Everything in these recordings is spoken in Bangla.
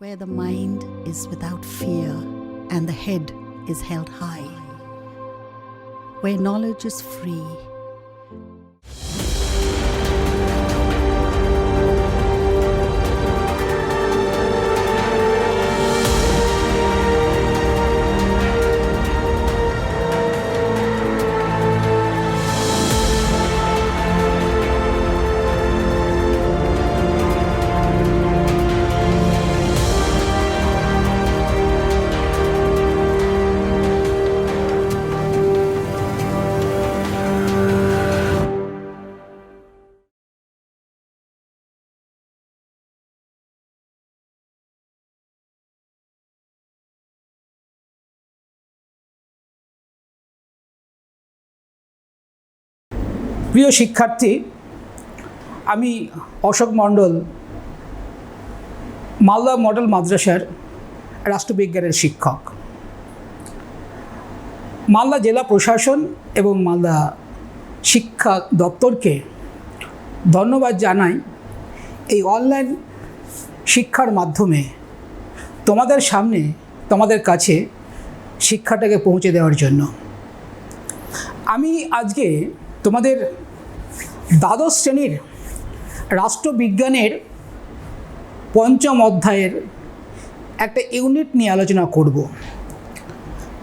where the mind is without fear and the head is held high, where knowledge is free. প্রিয় শিক্ষার্থী, আমি অশোক মণ্ডল, মালদা মডেল মাদ্রাসার রাষ্ট্রবিজ্ঞানের শিক্ষক। মালদা জেলা প্রশাসন এবং মালদা শিক্ষা দপ্তরকে ধন্যবাদ জানাই এই অনলাইন শিক্ষার মাধ্যমে তোমাদের সামনে, তোমাদের কাছে শিক্ষাটাকে পৌঁছে দেওয়ার জন্য। আমি আজকে তোমাদের দ্বাদশ শ্রেণীর রাষ্ট্রবিজ্ঞানের পঞ্চম অধ্যায়ের একটা ইউনিট নিয়ে আলোচনা করব।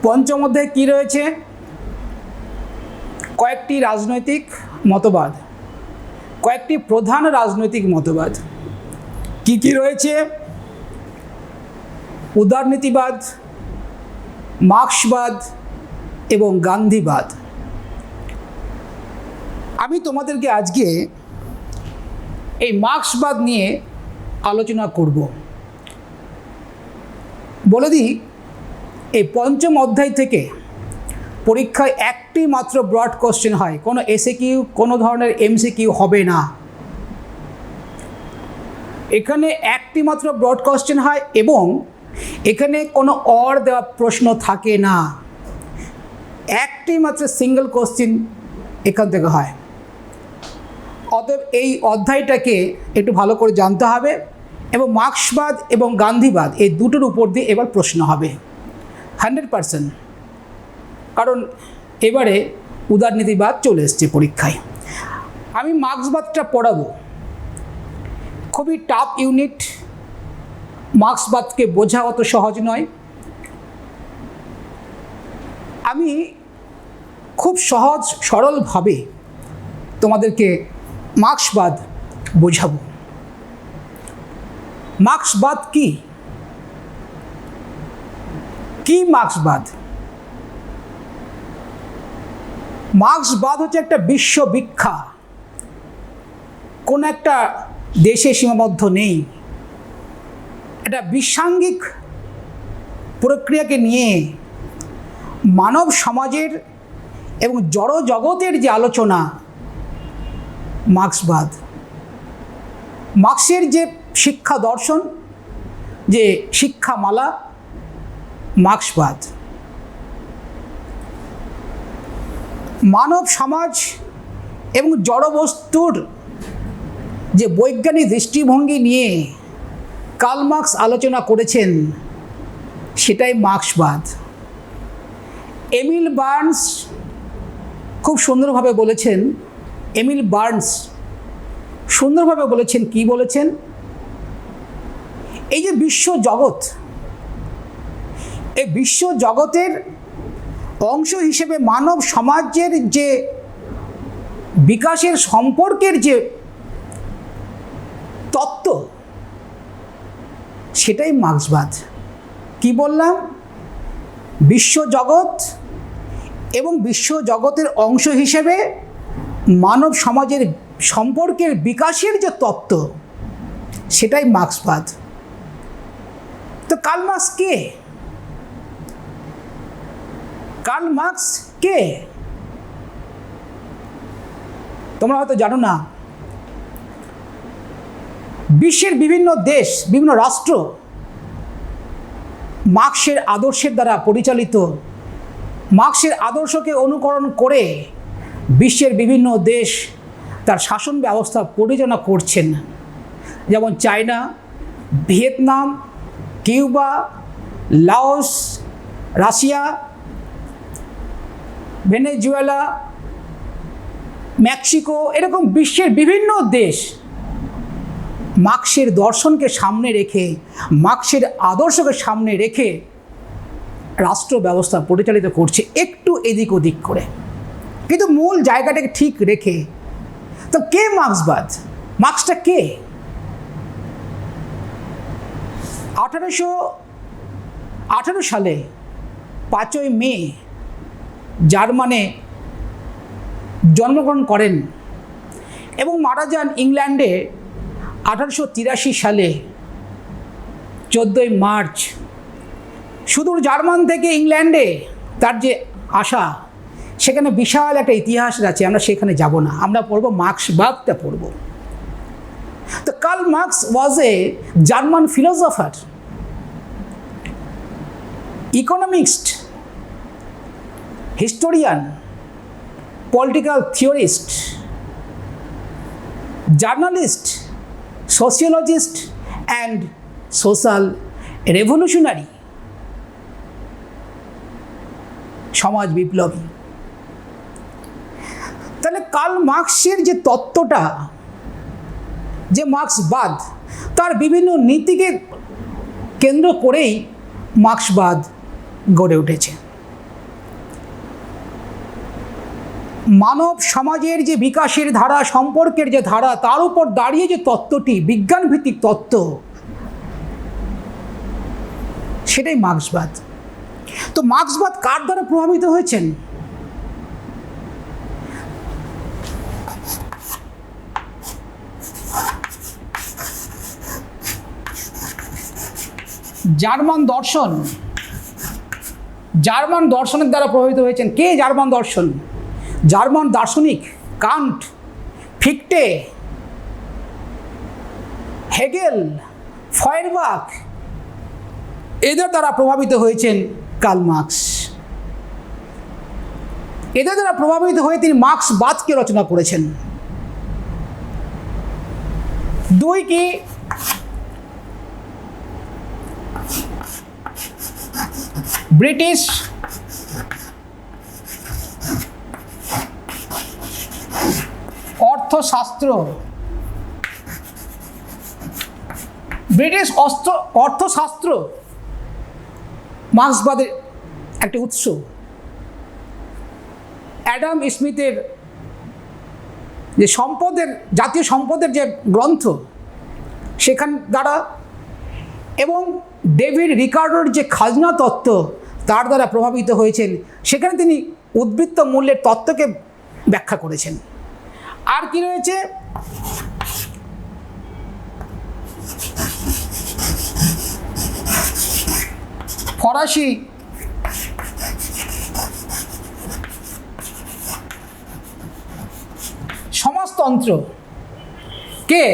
পঞ্চম অধ্যায়ে কী রয়েছে? কয়েকটি রাজনৈতিক মতবাদ, কয়েকটি প্রধান রাজনৈতিক মতবাদ। কি কি রয়েছে? উদারনীতিবাদ, মার্ক্সবাদ এবং গান্ধীবাদ। আমি তোমাদেরকে আজকে এই মার্ক্সবাদ নিয়ে আলোচনা করব। বলে দিই, এই পঞ্চম অধ্যায় থেকে পরীক্ষায় একটি মাত্র ব্রড কোশ্চেন হয়, কোনো এসএকিউ, কোনো ধরনের এমসিকিউ হবে না। এখানে একটি মাত্র ব্রড কোশ্চেন হয় এবং এখানে কোনো অর দেওয়া প্রশ্ন থাকে না। একটি মাত্র সিঙ্গেল কোশ্চেন এখান থেকে হয়। অতএব এই অধ্যায়টাকে একটু ভালো করে জানতে হবে এবং মার্ক্সবাদ এবং গান্ধীবাদ এই দুটোর উপর দিয়ে এবার প্রশ্ন হবে 100%। কারণ এবারে উদারনীতিবাদ চলে এসছে পরীক্ষায়। আমি মার্ক্সবাদটা পড়াবো। খুবই টাফ ইউনিট, মার্ক্সবাদকে বোঝা অত সহজ নয়। আমি খুব সহজ সরলভাবে তোমাদেরকে মার্ক্সবাদ বোঝাবো। মার্ক্সবাদ কি? কি মার্ক্সবাদ? মার্ক্সবাদ হচ্ছে একটা বিশ্ববিখ্যা, কোন একটা দেশে সীমাবদ্ধ নেই। এটা বিশ্বাঙ্গিক প্রক্রিয়াকে নিয়ে মানব সমাজের এবং জড় জগতের যে আলোচনা, মার্ক্সবাদ। মার্ক্সের যে শিক্ষা দর্শন, যে শিক্ষামালা, মার্ক্সবাদ। মানব সমাজ এবং জড়বস্তুর যে বৈজ্ঞানিক দৃষ্টিভঙ্গি নিয়ে কার্ল মার্ক্স আলোচনা করেছেন, সেটাই মার্ক্সবাদ। এমিল বার্নস খুব সুন্দরভাবে বলেছেন, এমিল বার্নস সুন্দরভাবে বলেছেন, কি বলেছেন? এই যে বিশ্ব জগৎ, এই বিশ্ব জগতের অংশ হিসেবে মানব সমাজের যে বিকাশের সম্পর্কের যে তত্ত্ব, সেটাই মার্ক্সবাদ। কি বললাম? বিশ্বজগৎ এবং বিশ্বজগতের অংশ হিসেবে মানব সমাজের সম্পর্কের বিকাশের যে তত্ত্ব, সেটাই মার্ক্সবাদ। তো কার্ল মার্ক্স কে? কার্ল মার্ক্স কে? তোমরা হয়তো জানো না। বিশ্বের বিভিন্ন দেশ, বিভিন্ন রাষ্ট্র মার্ক্সের আদর্শের দ্বারা পরিচালিত, মার্ক্সের আদর্শকে অনুকরণ করে বিশ্বের বিভিন্ন দেশ তার শাসন ব্যবস্থা পরিচালনা করছেন। যেমন China, Vietnam, Cuba, Laos, Russia, Venezuela, Mexico, এরকম বিশ্বের বিভিন্ন দেশ মার্ক্সের দর্শনকে সামনে রেখে, মার্ক্সের আদর্শকে সামনে রেখে রাষ্ট্র ব্যবস্থা পরিচালিত করছে, একটু এদিক ওদিক করে, কিন্তু মূল জায়গাটাকে ঠিক রেখে। তো কে মার্ক্সবাদ? মার্ক্সটা কে? 1818 সালে 5ই মে জার্মানে জন্মগ্রহণ করেন এবং মারা যান ইংল্যান্ডে 1883 সালে 14ই মার্চ। সুদূর জার্মান থেকে ইংল্যান্ডে তার যে আসা, সেখানে বিশাল একটা ইতিহাস আছে, আমরা সেখানে যাব না, আমরা পড়ব মার্ক্সবাদটা পড়ব। তো Karl Marx was a German philosopher, economist, historian, political theorist, journalist, sociologist and social revolutionary, সমাজ বিপ্লবী। তাহলে কার্ল মার্ক্সের যে তত্ত্বটা, যে মার্ক্সবাদ, তার বিভিন্ন নীতিকে কেন্দ্র করেই মার্ক্সবাদ গড়ে উঠেছে। মানব সমাজের যে বিকাশের ধারা, সম্পর্কের যে ধারা, তার উপর দাঁড়িয়ে যে তত্ত্বটি, বিজ্ঞানভিত্তিক তত্ত্ব, সেটাই মার্ক্সবাদ। তো মার্ক্সবাদ কার দ্বারা প্রভাবিত হয়েছেন? জার্মান দর্শন, জার্মান দর্শনের দ্বারা প্রভাবিত হয়েছেন। কে জার্মান দর্শন? জার্মান দার্শনিক কান্ট, ফিক্টে, হেগেল, ফয়েরবাখ, এদের দ্বারা প্রভাবিত হয়েছেন কার্ল মার্ক্স। এদের দ্বারা প্রভাবিত হয়ে তিনি মার্ক্সবাদকে রচনা করেছেন। দুই কি, ব্রিটিশ অর্থশাস্ত্র, ব্রিটিশ অর্থশাস্ত্র মার্ক্সবাদের একটি উৎস। অ্যাডাম স্মিথের যে সম্পদের, জাতীয় সম্পদের যে গ্রন্থ, সেখান দ্বারা, এবং ডেভিড রিকার্ডোর যে খাজনা তত্ত্ব, তার দ্বারা প্রভাবিত হয়েছেন। সেখানে তিনি উদ্বৃত্ত মূল্যের তত্ত্বকে ব্যাখ্যা করেছেন। আর কি রয়েছে? ফরাসি সমাজতন্ত্র, কে?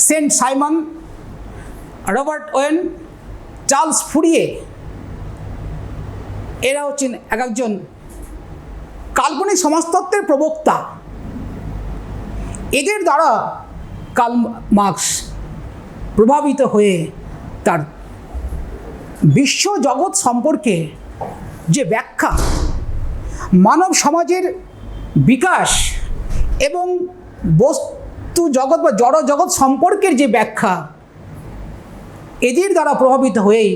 Saint Simon, Robert Owen, Charles Fourier, এরা হচ্ছেন এক একজন কাল্পনিক সমাজতত্ত্বের প্রবক্তা। এদের দ্বারা কার্ল মার্ক্স প্রভাবিত হয়ে তার বিশ্ব জগৎ সম্পর্কে যে ব্যাখ্যা, মানব সমাজের বিকাশ এবং বস্তু জগৎ বা জড় জগৎ সম্পর্কের যে ব্যাখ্যা, এদের দ্বারা প্রভাবিত হয়েই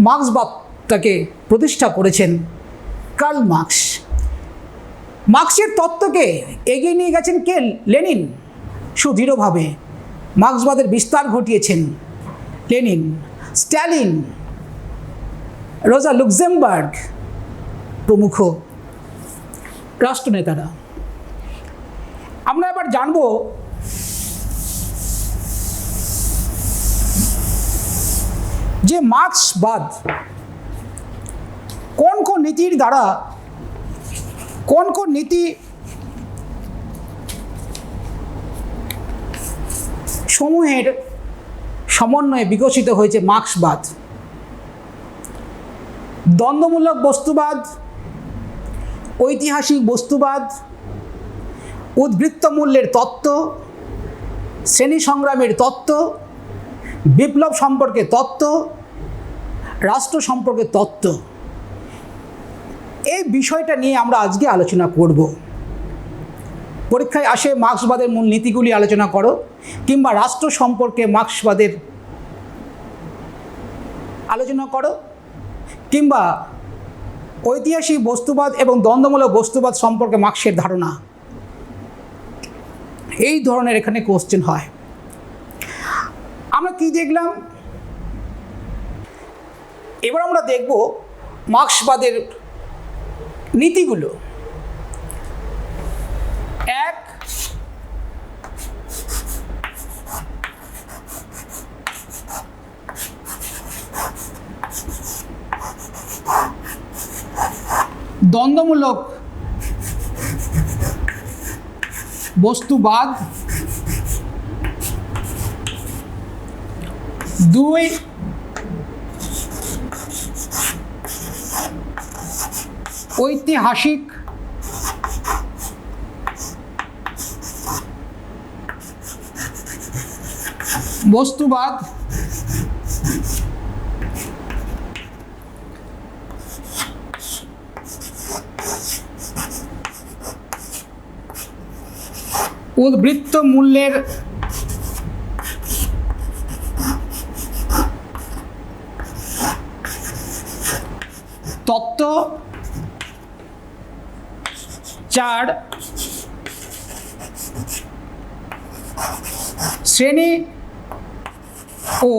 মার্ক্সবাদটাকে প্রতিষ্ঠা করেছেন কার্ল মার্ক্স। মার্ক্সের তত্ত্বকে এগিয়ে নিয়ে গেছেন কে? লেনিন। সুদৃঢ়ভাবে মার্ক্সবাদের বিস্তার ঘটিয়েছেন লেনিন, স্ট্যালিন, রোজা লুক্সেমবার্গ প্রমুখ রাষ্ট্রনেতারা। আমরা এবার জানব যে মার্ক্সবাদ কোন কোন নীতির দ্বারা, কোন কোন নীতি সমূহের সমন্বয়ে বিকশিত হয়েছে মার্ক্সবাদ। দ্বন্দ্বমূলক বস্তুবাদ, ঐতিহাসিক বস্তুবাদ, উদ্বৃত্ত মূল্যের তত্ত্ব, শ্রেণী সংগ্রামের তত্ত্ব, বিপ্লব সম্পর্কে তত্ত্ব, রাষ্ট্র সম্পর্কে তত্ত্ব, এই বিষয়টা নিয়ে আমরা আজকে আলোচনা করব। পরীক্ষায় আসে মার্ক্সবাদের মূল নীতিগুলি আলোচনা করো, কিংবা রাষ্ট্র সম্পর্কে মার্ক্সবাদের আলোচনা করো, কিংবা ঐতিহাসিক বস্তুবাদ এবং দ্বন্দ্বমূলক বস্তুবাদ সম্পর্কে মার্ক্সের ধারণা, এই ধরনের এখানে কোশ্চেন হয়। আমরা কি দেখলাম? এবার আমরা দেখব মার্ক্সবাদের নীতিগুলো। এক, দ্বন্দ্বমূলক বস্তুবাদ। দুই, ঐতিহাসিক বস্তুবাদ। উদ্বৃত্ত মূল্যের তত্ত্ব। চার, শ্রেণী ও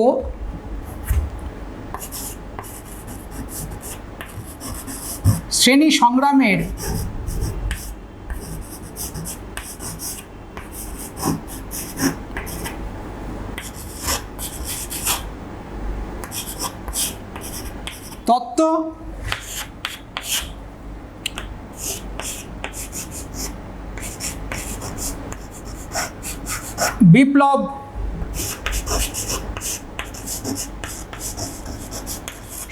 শ্রেণী সংগ্রামের তত্ত্ব। বিপ্লব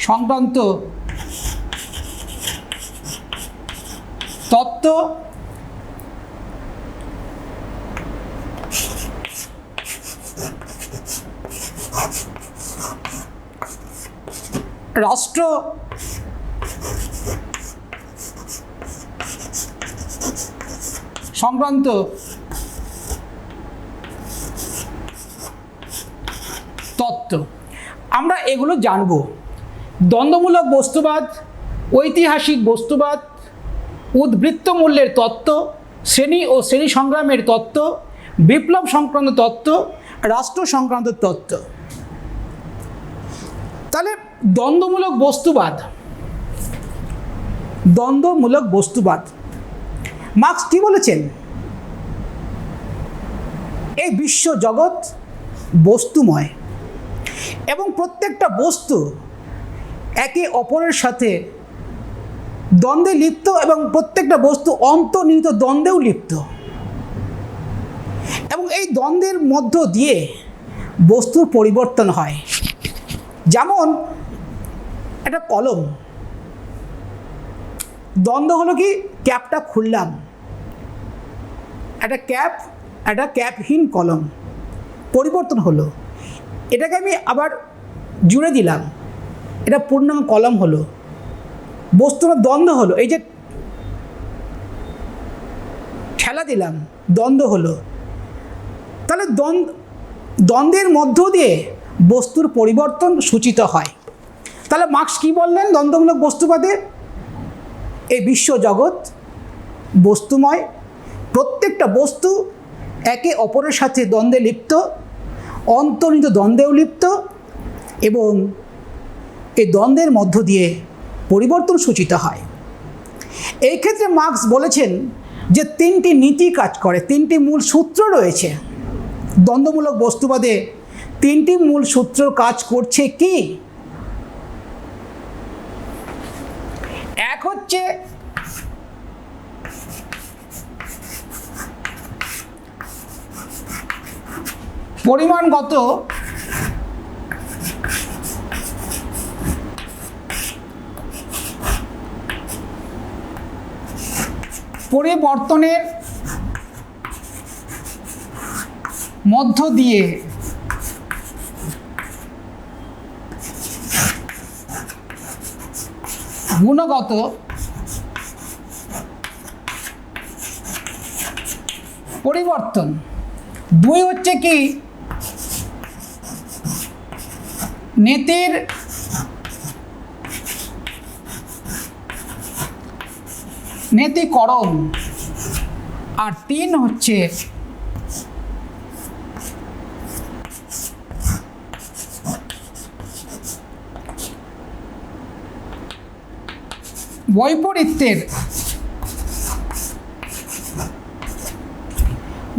সংক্রান্ত তত্ত্ব। রাষ্ট্র সংক্রান্ত তত্ত্ব। আমরা এগুলো জানব। দ্বন্দ্বমূলক বস্তুবাদ, ঐতিহাসিক বস্তুবাদ, উদ্বৃত্ত মূল্যের তত্ত্ব, শ্রেণী ও শ্রেণী সংগ্রামের তত্ত্ব, বিপ্লব সংক্রান্ত তত্ত্ব, রাষ্ট্র সংক্রান্ত তত্ত্ব। তাহলে দ্বন্দ্বমূলক বস্তুবাদ, দ্বন্দ্বমূলক বস্তুবাদ মার্ক্স কি বলেছেন? এই বিশ্ব জগৎ বস্তুময় এবং প্রত্যেকটা বস্তু একে অপরের সাথে দ্বন্দ্বে লিপ্ত এবং প্রত্যেকটা বস্তু অন্তর্নিহিত দ্বন্দ্বেও লিপ্ত, এবং এই দ্বন্দ্বের মধ্য দিয়ে বস্তুর পরিবর্তন হয়। যেমন একটা কলম, দ্বন্দ্ব হলো কি, ক্যাপটা খুললাম, একটা ক্যাপহীন কলম, পরিবর্তন হলো। এটাকে আমি আবার জুড়ে দিলাম, এটা পূর্ণাঙ্গ কলম হলো। বস্তুর দ্বন্দ্ব হলো। এই যে ঠেলা দিলাম, দ্বন্দ্ব হলো। তাহলে দ্বন্দ্বের মধ্য দিয়ে বস্তুর পরিবর্তন সূচিত হয়। তাহলে মার্ক্স কি বললেন দ্বন্দ্বমূলক বস্তুবাদে? এই বিশ্ব জগৎ বস্তুময়, প্রত্যেকটা বস্তু একে অপরের সাথে দ্বন্দ্বে লিপ্ত, অন্তর্নিহিত দ্বন্দ্বেও লিপ্ত, এবং এই দ্বন্দ্বের মধ্য দিয়ে পরিবর্তন সূচিত হয়। এই ক্ষেত্রে মার্ক্স বলেছেন যে তিনটি নীতি কাজ করে, তিনটি মূল সূত্র রয়েছে দ্বন্দ্বমূলক বস্তুবাদে। তিনটি মূল সূত্র কাজ করছে কি? এক হচ্ছে পরিমাণগত পরিবর্তনের মধ্য দিয়ে গুণগত পরিবর্তন। 2 হচ্ছে কি নেতির নেতিকরণ, আর 3 হচ্ছে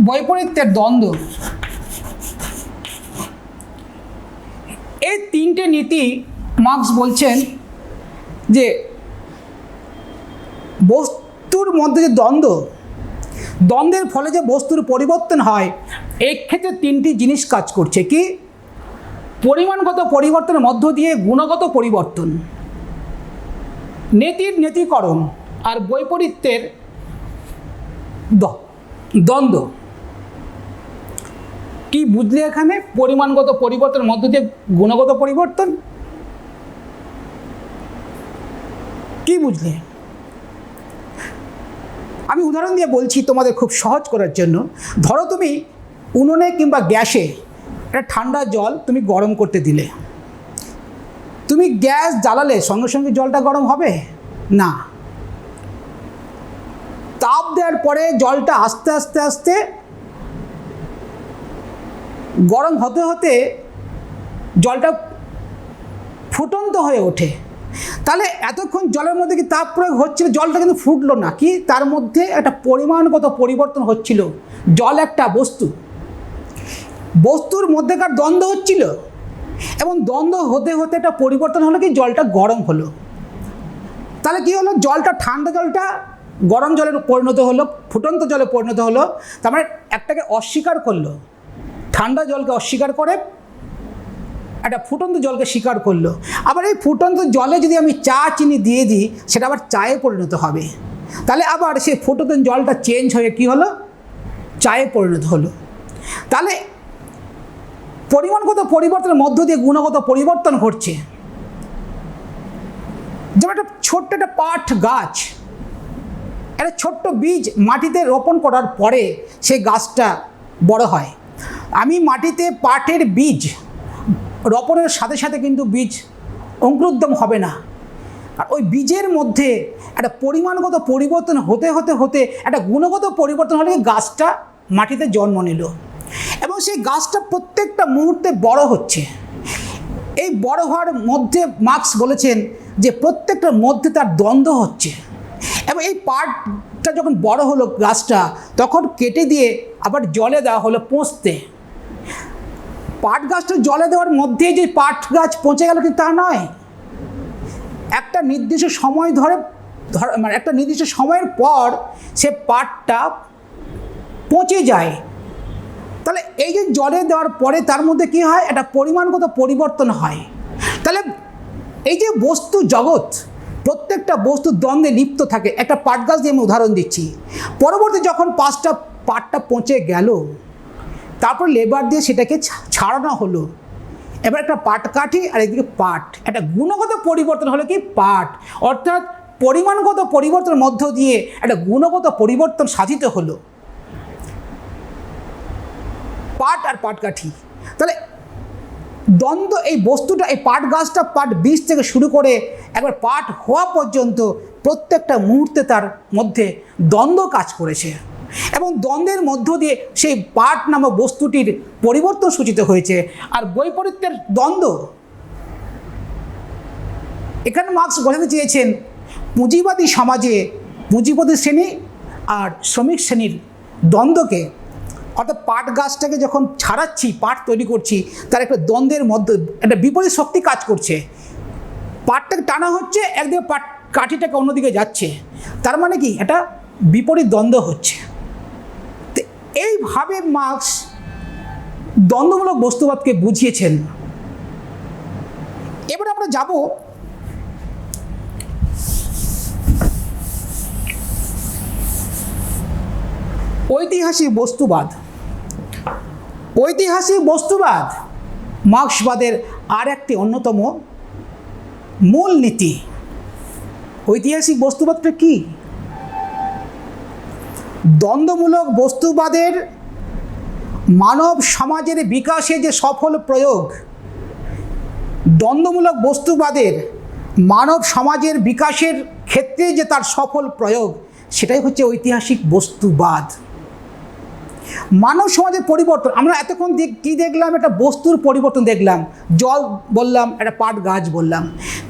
বৈপরীত্যের দ্বন্দ্ব। এই 3টে নীতি মার্কস বলছেন যে বস্তুর মধ্যে যে দ্বন্দ্বের ফলে যে বস্তুর পরিবর্তন হয়, এই ক্ষেত্রে 3টি জিনিস কাজ করছে। কি? পরিমাণগত পরিবর্তনের মধ্য দিয়ে গুণগত পরিবর্তন, নেতির নেতিকরণ, আর বৈপরীত্যের দ্বন্দ্ব। কি বুঝলে এখানে? পরিমাণগত পরিবর্তনের মধ্য দিয়ে গুণগত পরিবর্তন। কি বুঝলে? আমি উদাহরণ দিয়ে বলছি তোমাদের খুব সহজ করার জন্য। ধরো তুমি উনুনে কিংবা গ্যাসে একটা ঠান্ডা জল তুমি গরম করতে দিলে, তুমি গ্যাস জ্বালালে সঙ্গে সঙ্গে জলটা গরম হবে না। তাপ দেওয়ার পরে জলটা আস্তে আস্তে আস্তে গরম হতে হতে জলটা ফুটন্ত হয়ে ওঠে। তাহলে এতক্ষণ জলের মধ্যে কি তাপ প্রয়োগ হচ্ছিল, জলটা কিন্তু ফুটলো না। কি? তার মধ্যে একটা পরিমাণগত পরিবর্তন হচ্ছিল। জল একটা বস্তুর মধ্যেকার দ্বন্দ্ব হচ্ছিল, এবং দ্বন্দ্ব হতে হতে একটা পরিবর্তন হলো, কি জলটা গরম হলো। তাহলে কি হলো? জলটা, ঠান্ডা জলটা গরম জলে পরিণত হলো, ফুটন্ত জলে পরিণত হলো। তার মানে একটাকে অস্বীকার করলো, ঠান্ডা জলকে অস্বীকার করে একটা ফুটন্ত জলকে স্বীকার করলো। আবার এই ফুটন্ত জলে যদি আমি চা চিনি দিয়ে দিই, সেটা আবার চায়ে পরিণত হবে। তাহলে আবার সেই ফুটন্ত জলটা চেঞ্জ হয়ে কি হলো? চায়ে পরিণত হলো। তাহলে পরিমাণগত পরিবর্তনের মধ্য দিয়ে গুণগত পরিবর্তন ঘটছে। যেমন একটা ছোট্ট একটা পাট গাছ, একটা ছোট্ট বীজ মাটিতে রোপণ করার পরে সেই গাছটা বড় হয়। আমি মাটিতে পাটের বীজ রোপণের সাথে সাথে কিন্তু বীজ অঙ্কুরোদ্গম হবে না। আর ওই বীজের মধ্যে একটা পরিমাণগত পরিবর্তন হতে হতে হতে একটা গুণগত পরিবর্তন হলে গাছটা মাটিতে জন্ম নিল, এবং সেই গাছটা প্রত্যেকটা মুহূর্তে বড় হচ্ছে। এই বড় হওয়ার মধ্যে মার্কস বলেছেন যে প্রত্যেকটার মধ্যে তার দ্বন্দ্ব হচ্ছে। এবং এই পাটটা যখন বড় হলো গাছটা, তখন কেটে দিয়ে আবার জলে দেওয়া হলো পচতে। পাট গাছটা জলে দেওয়ার মধ্যে যে পাট গাছ পচে গেল কিন্তু তা নয়, একটা নির্দিষ্ট সময় মানে একটা নির্দিষ্ট সময়ের পর সে পাটটা পচে যায়। তাহলে এই যে জলে দেওয়ার পরে তার মধ্যে কি হয়? একটা পরিমাণগত পরিবর্তন হয়। তাহলে এই যে বস্তু জগৎ, প্রত্যেকটা বস্তু দ্বন্দ্বে লিপ্ত থাকে। একটা পাট গাছ দিয়ে আমি উদাহরণ দিচ্ছি। পরবর্তী যখন পাটটা পচে গেল, তারপর লেবার দিয়ে সেটাকে ছাড়ানো হলো। এবার একটা পাট কাঠি আর এদিকে পাট, একটা গুণগত পরিবর্তন হলো কি পাট, অর্থাৎ পরিমাণগত পরিবর্তনের মধ্য দিয়ে একটা গুণগত পরিবর্তন সাধিত হলো। পাট আর পাটকাঠি, তাহলে দ্বন্দ্ব, এই বস্তুটা, এই পাট গাছটা পাট বীজ থেকে শুরু করে একবার পাট হওয়া পর্যন্ত প্রত্যেকটা মুহূর্তে তার মধ্যে দ্বন্দ্ব কাজ করেছে, এবং দ্বন্দ্বের মধ্য দিয়ে সেই পাট নামক বস্তুটির পরিবর্তন সূচিত হয়েছে। আর বৈপরীত্যের দ্বন্দ্ব, এখানে মার্কস বোঝাতে চেয়েছেন পুঁজিবাদী সমাজে পুঁজিপতি শ্রেণী আর শ্রমিক শ্রেণীর দ্বন্দ্বকে, অর্থাৎ পাট গাছটাকে যখন ছাড়াচ্ছি, পাট তৈরি করছি, তার একটা দ্বন্দ্বের মধ্যে একটা বিপরীত শক্তি কাজ করছে। পাটটাকে টানা হচ্ছে, একদিকে পাট কাঠিটাকে অন্যদিকে যাচ্ছে, তার মানে কি এটা বিপরীত দ্বন্দ্ব হচ্ছে। তো এইভাবে মার্কস দ্বন্দ্বমূলক বস্তুবাদকে বুঝিয়েছেন। এবার আমরা যাব ঐতিহাসিক বস্তুবাদ। ঐতিহাসিক বস্তুবাদ মার্ক্সবাদের আর একটি অন্যতম মূল নীতি। ঐতিহাসিক বস্তুবাদটা কি? দ্বন্দ্বমূলক বস্তুবাদের মানব সমাজের বিকাশে যে সফল প্রয়োগ, দ্বন্দ্বমূলক বস্তুবাদের মানব সমাজের বিকাশের ক্ষেত্রে যে তার সফল প্রয়োগ, সেটাই হচ্ছে ঐতিহাসিক বস্তুবাদ। মানব সমাজের পরিবর্তন, আমরা এতক্ষণ কি দেখলাম? একটা বস্তুর পরিবর্তন দেখলাম, জল বললাম, একটা পাট গাছ বললাম।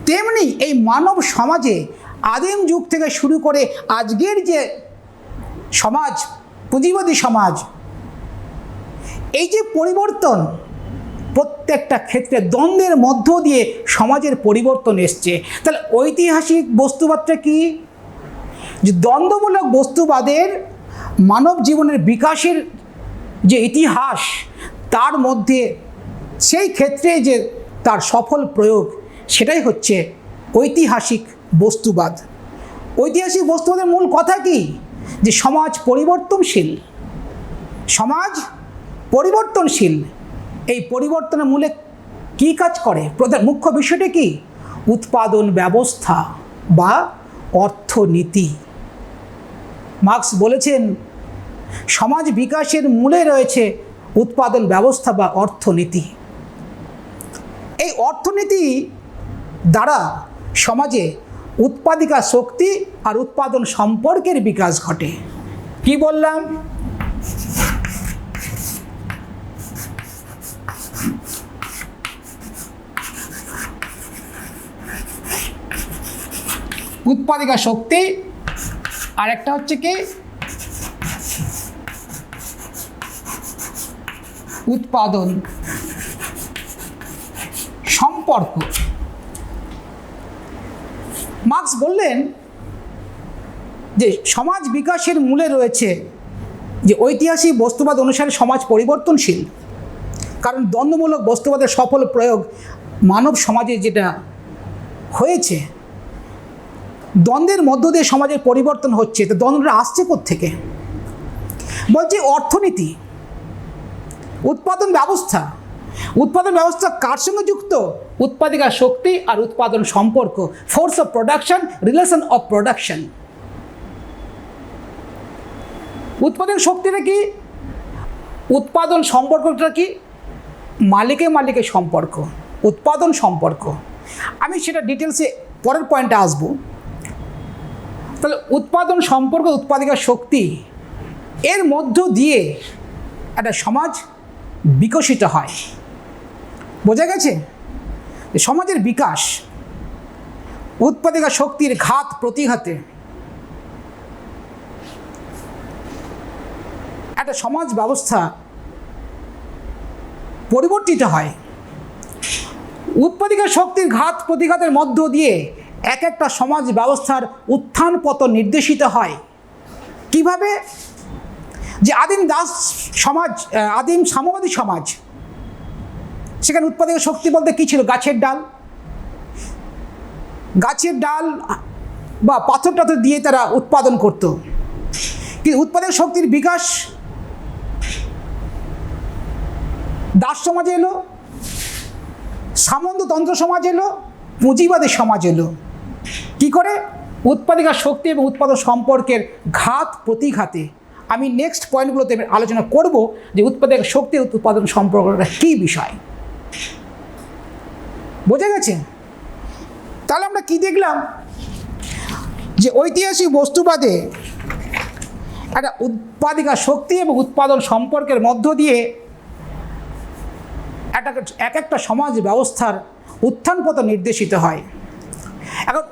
তেমনি এই মানব সমাজে আদিম যুগ থেকে শুরু করে আজকের যে সমাজ, পুঁজিবাদী সমাজ, এই যে পরিবর্তন, প্রত্যেকটা ক্ষেত্রে দ্বন্দ্বের মধ্য দিয়ে সমাজের পরিবর্তন এসছে। তাহলে ঐতিহাসিক বস্তুবাদটা কি? যে দ্বন্দ্বমূলক বস্তুবাদের মানব জীবনের বিকাশের যে ইতিহাস, তার মধ্যে সেই ক্ষেত্রে যে তার সফল প্রয়োগ, সেটাই হচ্ছে ঐতিহাসিক বস্তুবাদ। ঐতিহাসিক বস্তুবাদের মূল কথা কি? যে সমাজ পরিবর্তনশীল, সমাজ পরিবর্তনশীল। এই পরিবর্তনের মূলে কী কাজ করে? প্রধান মুখ্য বিষয়টি কি? উৎপাদন ব্যবস্থা বা অর্থনীতি। মার্কস বলেছেন, সমাজ বিকাশের মূলে রয়েছে উৎপাদন ব্যবস্থা বা অর্থনীতি। এই অর্থনীতি দ্বারা সমাজে উৎপাদিকা শক্তি আর উৎপাদন সম্পর্কের বিকাশ ঘটে। কি বললাম? উৎপাদিকা শক্তি, আর একটা হচ্ছে কি? উৎপাদন সম্পর্ক। মার্কস বললেন যে সমাজ বিকাশের মূলে রয়েছে যে ঐতিহাসিক বস্তুবাদ অনুসারে সমাজ পরিবর্তনশীল, কারণ দ্বন্দ্বমূলক বস্তুবাদের সফল প্রয়োগ মানব সমাজে যেটা হয়েছে, দ্বন্দ্বের মধ্য দিয়ে সমাজের পরিবর্তন হচ্ছে। তো দ্বন্দ্বটা আসছে কোত্থেকে? বলছে অর্থনীতি, উৎপাদন ব্যবস্থা। উৎপাদন ব্যবস্থা কার সঙ্গে যুক্ত? উৎপাদিকা শক্তি আর উৎপাদন সম্পর্ক, force of production, relation of production. উৎপাদন শক্তিটা কি? উৎপাদন সম্পর্কটা কি? মালিকে মালিকের সম্পর্ক, উৎপাদন সম্পর্ক। আমি সেটা ডিটেলসে পরের পয়েন্টে আসবো। তাহলে উৎপাদন সম্পর্ক, উৎপাদিকা শক্তি, এর মধ্য দিয়ে একটা সমাজ বিকশিত হয়। বোঝা গেছে? সমাজের বিকাশ উৎপাদিকা শক্তির ঘাত প্রতিঘাতে একটা সমাজ ব্যবস্থা পরিবর্তিত হয়। উৎপাদিকা শক্তির ঘাত প্রতিঘাতের মধ্য দিয়ে এক একটা সমাজ ব্যবস্থার উত্থান পতন নির্দেশিত হয়। কিভাবে? যে আদিম দাস সমাজ, আদিম সাম্যবাদী সমাজ, সেখানে উৎপাদিকা শক্তি বলতে কী ছিল? গাছের ডাল, গাছের ডাল বা পাথর টাথর দিয়ে তারা উৎপাদন করত। কিন্তু উৎপাদক শক্তির বিকাশ দাস সমাজে এলো, সামন্ততন্ত্র সমাজ এলো, পুঁজিবাদী সমাজ এলো। কী করে? উৎপাদিকা শক্তি এবং উৎপাদন সম্পর্কের ঘাত প্রতিঘাতে। আমি নেক্সট পয়েন্টগুলোতে আলোচনা করব যে উৎপাদক শক্তি উৎপাদন সম্পর্কটা কী বিষয়। বোঝা গেছে? তাহলে আমরা কি দেখলাম? যে ঐতিহাসিক বস্তুবাদে একটা উৎপাদিকা শক্তি এবং উৎপাদন সম্পর্কের মধ্য দিয়ে এক একটা সমাজ ব্যবস্থার উত্থান পতন নির্দেশিত হয়। এখন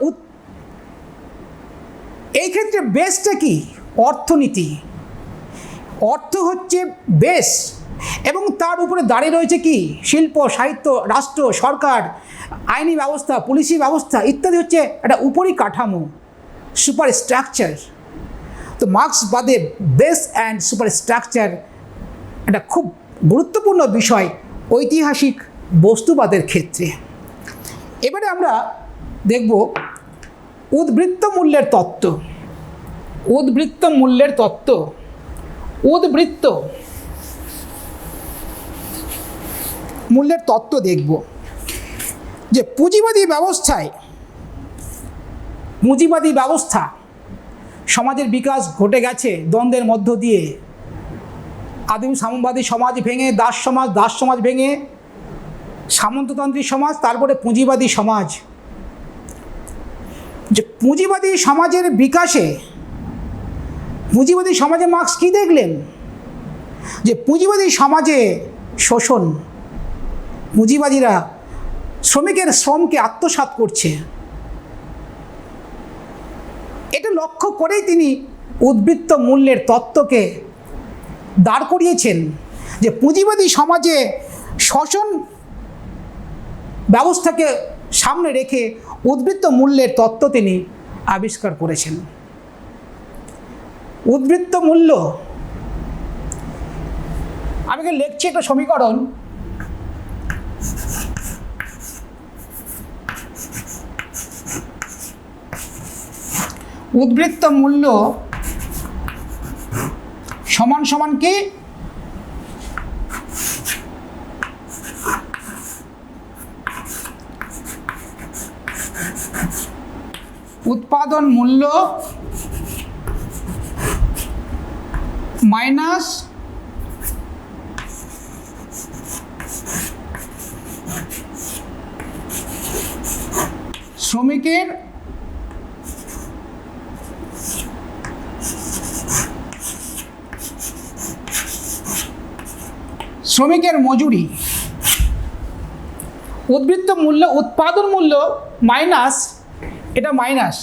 এই ক্ষেত্রে বেসটা কি? অর্থনীতি। অর্থ হচ্ছে বেস, এবং তার উপরে দাঁড়িয়ে রয়েছে কি? শিল্প, সাহিত্য, রাষ্ট্র, সরকার, আইনি ব্যবস্থা, পুলিশি ব্যবস্থা ইত্যাদি হচ্ছে একটা উপরি কাঠামো, সুপার স্ট্রাকচার। তো মার্ক্সবাদে বেস অ্যান্ড সুপার স্ট্রাকচার একটা খুব গুরুত্বপূর্ণ বিষয় ঐতিহাসিক বস্তুবাদের ক্ষেত্রে। এবারে আমরা দেখব উদ্বৃত্ত মূল্যের তত্ত্ব। উদ্বৃত্ত মূল্যের তত্ত্ব, উদ্বৃত্ত মূল্যের তত্ত্ব দেখব। যে পুঁজিবাদী ব্যবস্থা সমাজের বিকাশ ঘটে গেছে দ্বন্দ্বের মধ্য দিয়ে। আদিম সাম্যবাদী সমাজ ভেঙে দাস সমাজ ভেঙে সামন্ততান্ত্রিক সমাজ, তারপরে পুঁজিবাদী সমাজ। যে পুঁজিবাদী সমাজের বিকাশে পুঁজিবাদী সমাজে মার্ক্স কী দেখলেন? যে পুঁজিবাদী সমাজে শোষণ, পুঁজিবাদীরা শ্রমিকের শ্রমকে আত্মসাৎ করছে, এটা লক্ষ্য করেই তিনি উদ্বৃত্ত মূল্যের তত্ত্বকে দাঁড় করিয়েছেন। যে পুঁজিবাদী সমাজে শোষণ ব্যবস্থাকে সামনে রেখে উদ্বৃত্ত মূল্যের তত্ত্ব তিনি আবিষ্কার করেছেন। উদ্বৃত্ত মূল্য, আমি লিখছি একটা সমীকরণ। উদ্বৃত্ত মূল্য সমান সমান কি? উৎপাদন মূল্য মাইনাস শ্রমিকের মজুরি। উদ্বৃত্ত মূল্য উৎপাদন মূল্য মাইনাস, এটা মাইনাস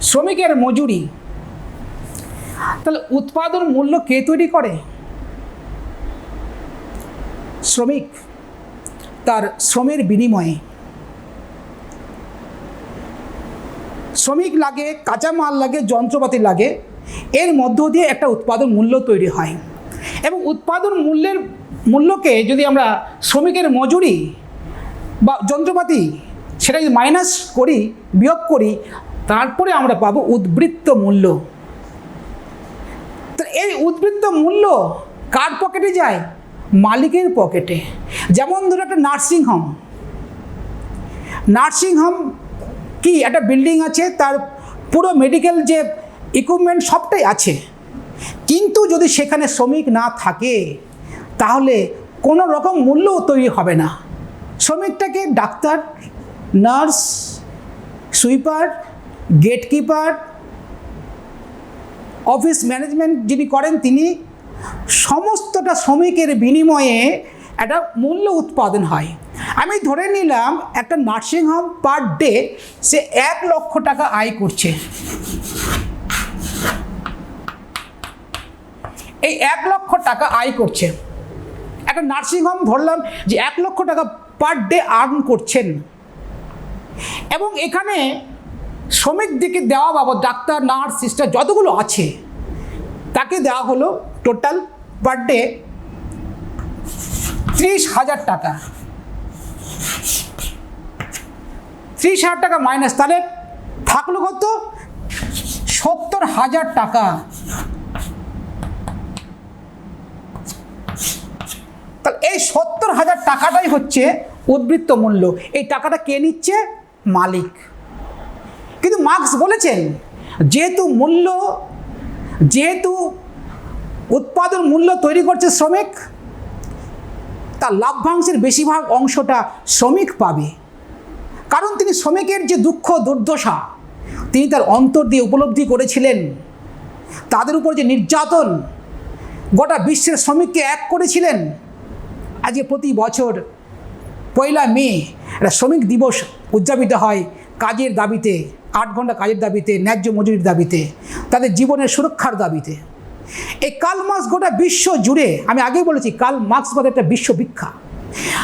শ্রমিকের মজুরি। তাহলে উৎপাদন মূল্য কে তৈরি করে? শ্রমিক, তার শ্রমের বিনিময়ে। শ্রমিক লাগে, কাঁচামাল লাগে, যন্ত্রপাতি লাগে, এর মধ্য দিয়ে একটা উৎপাদন মূল্য তৈরি হয়। এবং উৎপাদন মূল্যকে যদি আমরা শ্রমিকের মজুরি বা যন্ত্রপাতি সেটা যদি মাইনাস করি, বিয়োগ করি, তারপরে আমরা পাবো উদ্বৃত্ত মূল্য। তো এই উদ্বৃত্ত মূল্য কার পকেটে যায়? মালিকের পকেটে। যেমন ধরো একটা নার্সিংহোম কি একটা বিল্ডিং আছে, তার পুরো মেডিকেল যে ইকুইপমেন্ট সবটাই আছে, কিন্তু যদি সেখানে শ্রমিক না থাকে তাহলে কোনো রকম মূল্য তৈরি হবে না। শ্রমিকটাকে doctor, nurse, sweeper, gatekeeper, office management যিনি করেন তিনি, সমস্তটা শ্রমিকের বিনিময়ে একটা মূল্য উৎপাদন হয়। আমি ধরে নিলাম একটা নার্সিংহোম পার ডে সে 1 লক্ষ টাকা আয় করছে। এই 1 লক্ষ টাকা আয় করছে একটা নার্সিংহোম, ধরলাম যে 1 লক্ষ টাকা পার ডে আর্ন করছেন। এবং এখানে শ্রমিক দিকে দেওয়া বাবদ ডাক্তার, নার্স, সিস্টার যতগুলো আছে তাকে দেওয়া হলো টোটাল পার ডে 30,000 টাকা। 30,000 টাকা মাইনাস, তাহলে থাকলো কত? 70,000 টাকা। তাহলে এই 70,000 টাকাটাই হচ্ছে উদ্বৃত্ত মূল্য। এই টাকাটা কে নিচ্ছে? মালিক। কিন্তু মার্ক্স বলেছেন যেহেতু উৎপাদন মূল্য তৈরি করছে শ্রমিক, তার লভ্যাংশের বেশিরভাগ অংশটা শ্রমিক পাবে। কারণ তিনি শ্রমিকের যে দুঃখ দুর্দশা তিনি তার অন্তর দিয়ে উপলব্ধি করেছিলেন। তাদের উপর যে নির্যাতন গোটা বিশ্বের শ্রমিককে এক করেছিলেন। আজকে প্রতি বছর 1 মে একটা শ্রমিক দিবস উদযাপিত হয় কাজের দাবিতে, 8 ঘন্টা কাজের দাবিতে, ন্যায্য মজুরির দাবিতে, তাদের জীবনের সুরক্ষার দাবিতে। এই কার্ল মার্ক্স গোটা বিশ্ব জুড়ে, আমি আগেই বলেছি কার্ল মার্ক্স বাদে একটা বিশ্ববিখ্যাত।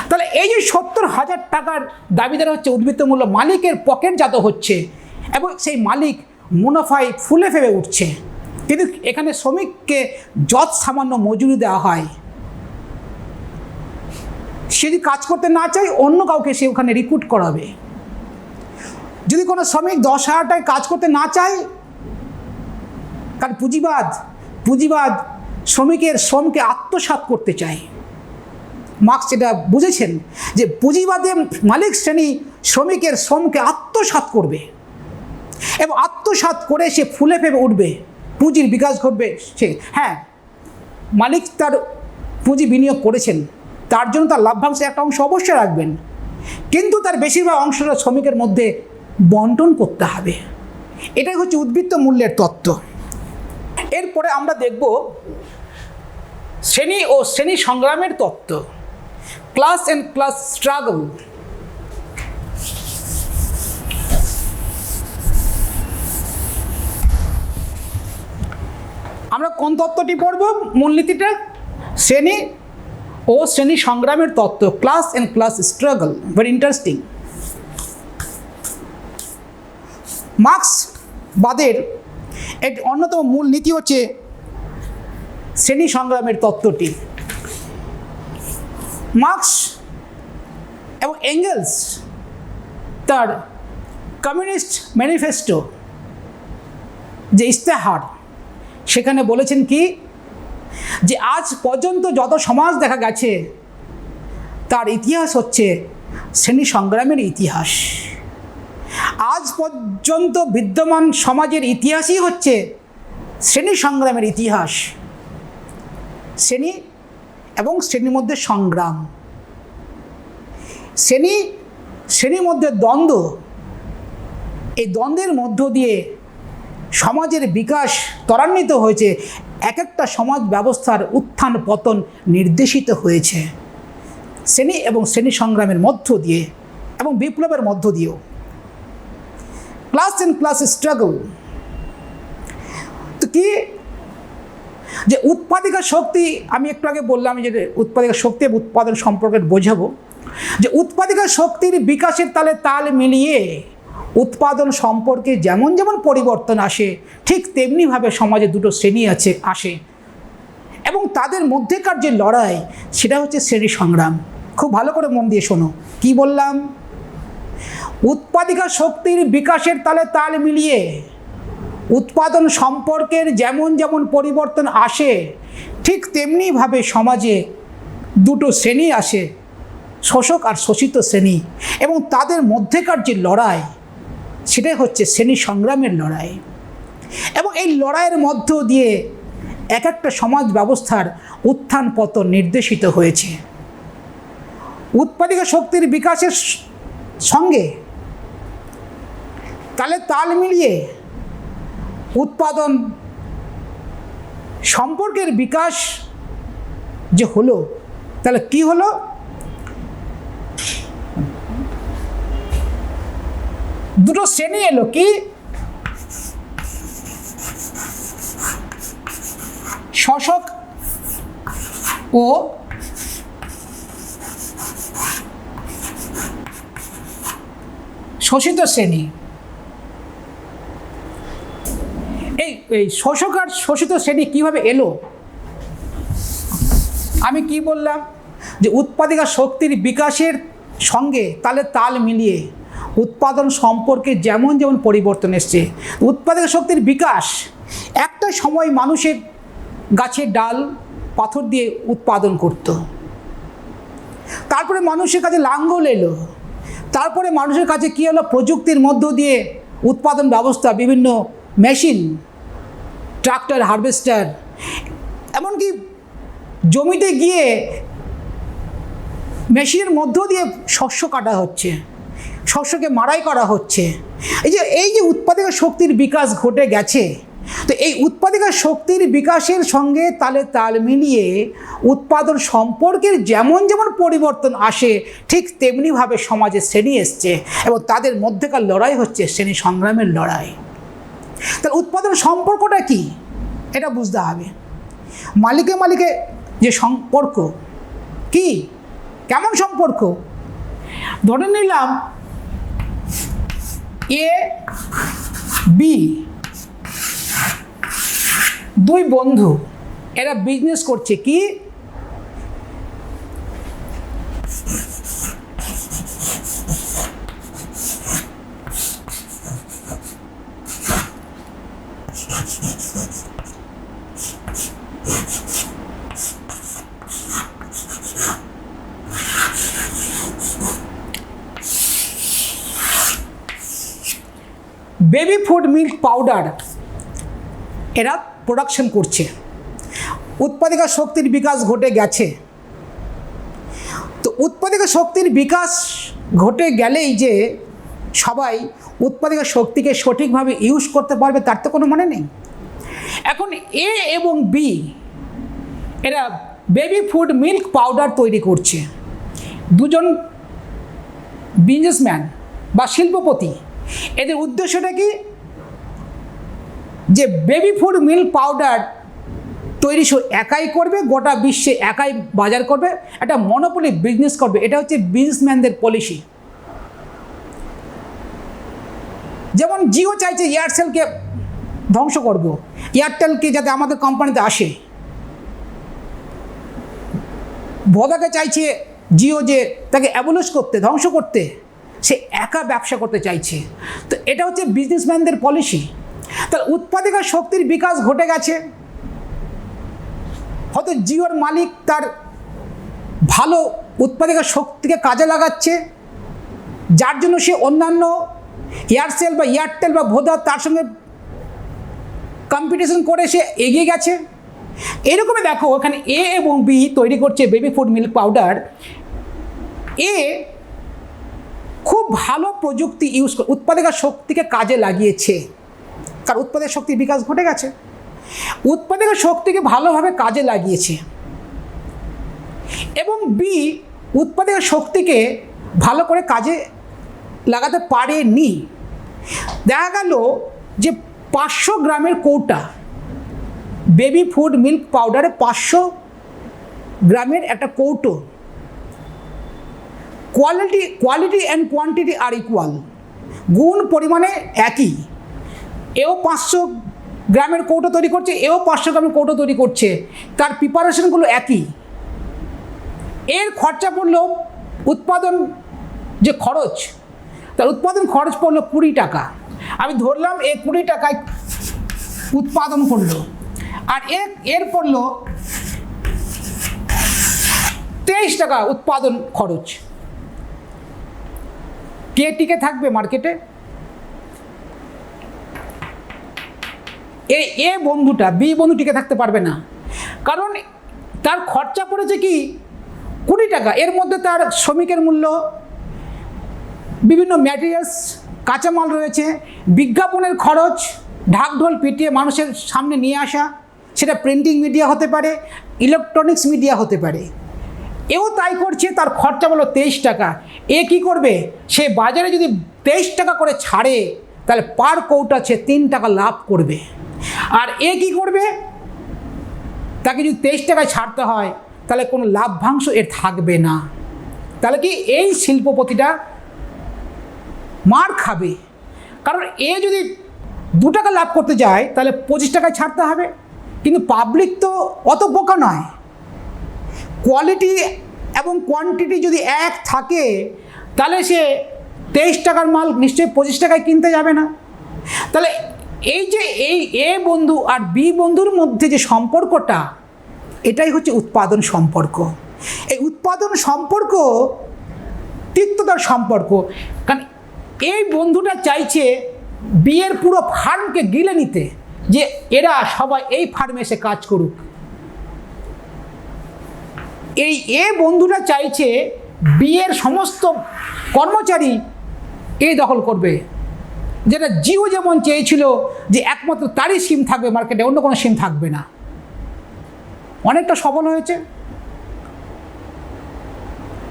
তাহলে এই যে 70,000 টাকার দাবিদার হচ্ছে উদ্বৃত্ত মূল্য, মালিকের পকেটজাত হচ্ছে এবং সেই মালিক মুনাফায় ফুলে ফেপে উঠছে। কিন্তু এখানে শ্রমিককে যৎ সামান্য মজুরি দেওয়া হয়। সে যদি কাজ করতে না চায় অন্য কাউকে সে ওখানে রিক্রুট করাবে। যদি কোনো শ্রমিক 10,000 টাকায় কাজ করতে না চায়, কারণ পুঁজিবাদ শ্রমিকের শ্রমকে আত্মসাৎ করতে চায়। মার্কস এটা বুঝেছেন যে পুঁজিবাদে মালিক শ্রেণী শ্রমিকের শ্রমকে আত্মসাৎ করবে এবং আত্মসাৎ করে সে ফুলে ফেপে উঠবে, পুঁজির বিকাশ ঘটবে। সে হ্যাঁ, মালিক তার পুঁজি বিনিয়োগ করেছেন, তার জন্য তার লাভ্যাংশের একটা অংশ অবশ্যই রাখবেন, কিন্তু তার বেশিরভাগ অংশটা শ্রমিকের মধ্যে বন্টন করতে হবে। এটাই হচ্ছে উদ্বৃত্ত মূল্যের তত্ত্ব। এরপরে আমরা দেখব শ্রেণী ও শ্রেণী সংগ্রামের তত্ত্ব, ক্লাস অ্যান্ড ক্লাস স্ট্রাগল। আমরা কোন তত্ত্বটি পড়ব? মূলনীতিটা শ্রেণী ও শ্রেণী সংগ্রামের তত্ত্ব, class and class struggle. Very interesting. মার্ক্সবাদের একটি অন্যতম মূল নীতি হচ্ছে শ্রেণী সংগ্রামের তত্ত্বটি। মার্ক্স এবং এঙ্গেলস তার কমিউনিস্ট ম্যানিফেস্টো যে ইস্তেহার, সেখানে বলেছেন কি, যে আজ পর্যন্ত যত সমাজ দেখা গেছে তার ইতিহাস হচ্ছে শ্রেণী সংগ্রামের ইতিহাস। আজ পর্যন্ত বিদ্যমান সমাজের ইতিহাসই হচ্ছে শ্রেণী সংগ্রামের ইতিহাস। শ্রেণী এবং শ্রেণীর মধ্যে সংগ্রাম, শ্রেণীর মধ্যে দ্বন্দ্ব, এই দ্বন্দ্বের মধ্য দিয়ে সমাজের বিকাশ ত্বরান্বিত হয়েছে, এক একটা সমাজ ব্যবস্থার উত্থান পতন নির্দেশিত হয়েছে শ্রেণী এবং শ্রেণী সংগ্রামের মধ্য দিয়ে এবং বিপ্লবের মধ্য দিয়েও। ক্লাস অ্যান্ড ক্লাস স্ট্রাগল তো কি, যে উৎপাদিকা শক্তি, আমি একটু আগে বললাম যে উৎপাদিকা শক্তি এবং উৎপাদন সম্পর্কে বোঝাবো, যে উৎপাদিকা শক্তির বিকাশের তালে তাল মিলিয়ে উৎপাদন সম্পর্কে যেমন যেমন পরিবর্তন আসে, ঠিক তেমনিভাবে সমাজে দুটো শ্রেণী আসে এবং তাদের মধ্যেকার যে লড়াই, সেটা হচ্ছে শ্রেণী সংগ্রাম। খুব ভালো করে মন দিয়ে শোনো কি বললাম। উৎপাদিকা শক্তির বিকাশের তালে তাল মিলিয়ে উৎপাদন সম্পর্কের যেমন যেমন পরিবর্তন আসে, ঠিক তেমনিভাবে সমাজে দুটো শ্রেণী আসে, শোষক আর শোষিত শ্রেণী, এবং তাদের মধ্যেকার যে লড়াই, সেটাই হচ্ছে শ্রেণী সংগ্রামের লড়াই। এবং এই লড়াইয়ের মধ্য দিয়ে এক একটা সমাজ ব্যবস্থার উত্থান পতন নির্দেশিত হয়েছে। উৎপাদিকা শক্তির বিকাশের সঙ্গে তাহলে তাল মিলিয়ে উৎপাদন সম্পর্কের বিকাশ যে হলো, তাহলে কি হলো? দুটো শ্রেণী এলো, কি শোষক ও শোষিত শ্রেণী। এই শোষক আর শোষিত শ্রেণী কীভাবে এলো? আমি কি বললাম, যে উৎপাদিকা শক্তির বিকাশের সঙ্গে তাহলে তাল মিলিয়ে উৎপাদন সম্পর্কে যেমন যেমন পরিবর্তন এসছে। উৎপাদিকা শক্তির বিকাশ, একটা সময় মানুষের গাছের ডাল পাথর দিয়ে উৎপাদন করত, তারপরে মানুষের কাছে লাঙ্গল এলো, তারপরে মানুষের কাছে কী হলো, প্রযুক্তির মধ্য দিয়ে উৎপাদন ব্যবস্থা, বিভিন্ন মেশিন, ট্রাক্টর, হারভেস্টার, এমনকি জমিতে গিয়ে মেশিনের মধ্য দিয়ে শস্য কাটা হচ্ছে, শস্যকে মাড়াই করা হচ্ছে। এই যে উৎপাদিকা শক্তির বিকাশ ঘটে গেছে, তো এই উৎপাদিকা শক্তির বিকাশের সঙ্গে তালে তাল মিলিয়ে উৎপাদন সম্পর্কের যেমন যেমন পরিবর্তন আসে, ঠিক তেমনিভাবে সমাজে শ্রেণী এসছে এবং তাদের মধ্যেকার লড়াই হচ্ছে শ্রেণী সংগ্রামের লড়াই। তাহলে উৎপাদন সম্পর্কটা কি, এটা বুঝতে হবে। মালিকে মালিকে যে সম্পর্ক, কি কেমন সম্পর্ক? ধরে নিলাম এ বি দুই বন্ধু, এরা বিজনেস করছে। কি বেবি ফুড মিল্ক পাউডার এরা প্রোডাকশন করছে, উৎপাদিকা শক্তির বিকাশ ঘটে গেছে। তো উৎপাদিকা শক্তির বিকাশ ঘটে গেলেই যে সবাই উৎপাদিকা শক্তিকে সঠিকভাবে ইউজ করতে পারবে তার তো কোনো মানে নেই। এখন এ এবং বি এরা বেবি ফুড মিল্ক পাউডার তৈরি করছে, দুজন বিজনেসম্যান বা শিল্পপতি। এদের উদ্দেশ্যটা কি, যে বেবি ফুড মিল্ক পাউডার তৈরি একাই করবে, গোটা বিশ্বে একাই বাজার করবে, একটা মনোপলি বিজনেস করবে। এটা হচ্ছে বিজনেসম্যানদের পলিসি। যেমন জিও চাইছে এয়ারসেলকে ধ্বংস করব, এয়ারটেলকে যাতে আমাদের কোম্পানিতে আসে। ভোদাকে চাইছে জিও যে তাকে অ্যাবলিশ করতে, ধ্বংস করতে, সে একা ব্যবসা করতে চাইছে। তো এটা হচ্ছে বিজনেসম্যানদের পলিসি। তাহলে উৎপাদিকা শক্তির বিকাশ ঘটে গেছে, হয়তো জিওর মালিক তার ভালো উৎপাদিকা শক্তিকে কাজে লাগাচ্ছে, যার জন্য সে অন্যান্য এয়ারসেল বা এয়ারটেল বা ভোদা তার সঙ্গে কম্পিটিশন করে সে এগিয়ে গেছে। এরকমই দেখো এখানে এ এবং বি তৈরি করছে বেবি ফুড মিল্ক পাউডার। এ খুব ভালো প্রযুক্তি ইউজ করে উৎপাদিকা শক্তিকে কাজে লাগিয়েছে, কারণ উৎপাদিকা শক্তির বিকাশ ঘটে গেছে, উৎপাদিকা শক্তিকে ভালোভাবে কাজে লাগিয়েছে। এবং বি উৎপাদিকা শক্তিকে ভালো করে কাজে লাগাতে পারেনি। দেখা গেল যে 500 গ্রামের কৌটা বেবি ফুড মিল্ক পাউডারে 500 গ্রামের একটা কৌটো, quality and quantity are equal, গুণ পরিমাণে একই। এও 500 গ্রামের কৌটো তৈরি করছে, এও 500 গ্রামের কৌটো তৈরি করছে, তার প্রিপারেশনগুলো একই। এর খরচা পড়লো, উৎপাদন যে খরচ, তার উৎপাদন খরচ পড়লো 20 টাকা। আমি ধরলাম এ 20 টাকায় উৎপাদন করলো, আর এর পড়লো 23 টাকা উৎপাদন খরচ। কে টিকে থাকবে মার্কেটে? এই এ বন্ধুটা, বি বন্ধু টিকে থাকতে পারবে না, কারণ তার খরচা পড়েছে কি 20 টাকা। এর মধ্যে তার শ্রমিকের মূল্য, বিভিন্ন ম্যাটেরিয়ালস, কাঁচামাল রয়েছে, বিজ্ঞাপনের খরচ, ঢাকঢোল পিটিয়ে মানুষের সামনে নিয়ে আসা, সেটা প্রিন্টিং মিডিয়া হতে পারে, ইলেকট্রনিক্স মিডিয়া হতে পারে। এও তাই করছে, তার খরচা বলো 23 টাকা। এ কি করবে, সে বাজারে যদি 23 টাকা করে ছাড়ে তাহলে পার কৌটা সে 3 টাকা লাভ করবে। আর এ কি করবে, তাকে যদি 23 টাকায় ছাড়তে হয় তাহলে কোনো লাভ্যাংশ এর থাকবে না। তাহলে কি এই শিল্পপতিটা মার খাবে, কারণ এ যদি 2 টাকা লাভ করতে যায় তাহলে 25 টাকায় ছাড়তে হবে। কিন্তু পাবলিক তো অত বোকা নয়, কোয়ালিটি এবং কোয়ান্টিটি যদি এক থাকে তাহলে সে 23 টাকার মাল নিশ্চয়ই 25 টাকায় কিনতে যাবে না। তাহলে এই যে এই এ বন্ধু আর বি বন্ধুর মধ্যে যে সম্পর্কটা, এটাই হচ্ছে উৎপাদন সম্পর্ক। এই উৎপাদন সম্পর্ক তিক্ততার সম্পর্ক, কারণ এই বন্ধুটা চাইছে বিয়ের পুরো ফার্মকে গিলে নিতে, যে এরা সবাই এই ফার্মে এসে কাজ করুক। এই এ বন্ধুটা চাইছে বিয়ের সমস্ত কর্মচারী এই দখল করবে, যেটা জিও যেমন চেয়েছিল যে একমাত্র তারই সিম থাকবে মার্কেটে, অন্য কোনো সিম থাকবে না। অনেকটা সফল হয়েছে,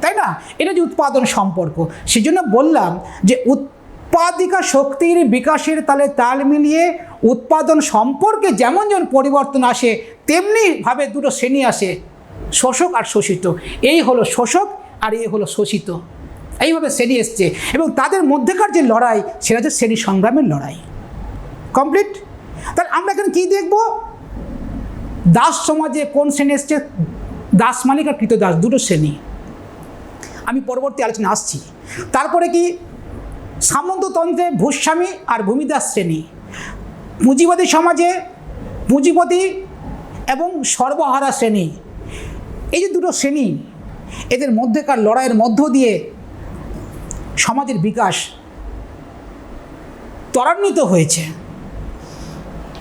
তাই না? এটা যে উৎপাদন সম্পর্ক, সেজন্য বললাম যে উৎপাদিকা শক্তির বিকাশের তালে তাল মিলিয়ে উৎপাদন সম্পর্কে যেমন যেমন পরিবর্তন আসে, তেমনিভাবে দুটো শ্রেণী আসে, শোষক আর শোষিত। এই হলো শোষক আর এই হলো শোষিত, এইভাবে শ্রেণী এসছে। এবং তাদের মধ্যেকার যে লড়াই, সেটা হচ্ছে শ্রেণী সংগ্রামের লড়াই। কমপ্লিট? তাহলে আমরা এখানে কী দেখব, দাস সমাজে কোন শ্রেণী এসছে, দাস মালিক আর কৃতদাস, দুটো শ্রেণী। আমি পরবর্তী আলোচনা আসছি। তারপরে কি, সামন্ততন্ত্রে ভূস্বামী আর ভূমিদাস শ্রেণী, পুঁজিবাদী সমাজে পুঁজিপতি এবং সর্বহারা শ্রেণী। এই যে দুটো শ্রেণী, এদের মধ্যেকার লড়াইয়ের মধ্য দিয়ে সমাজের বিকাশ ত্বরান্বিত হয়েছে।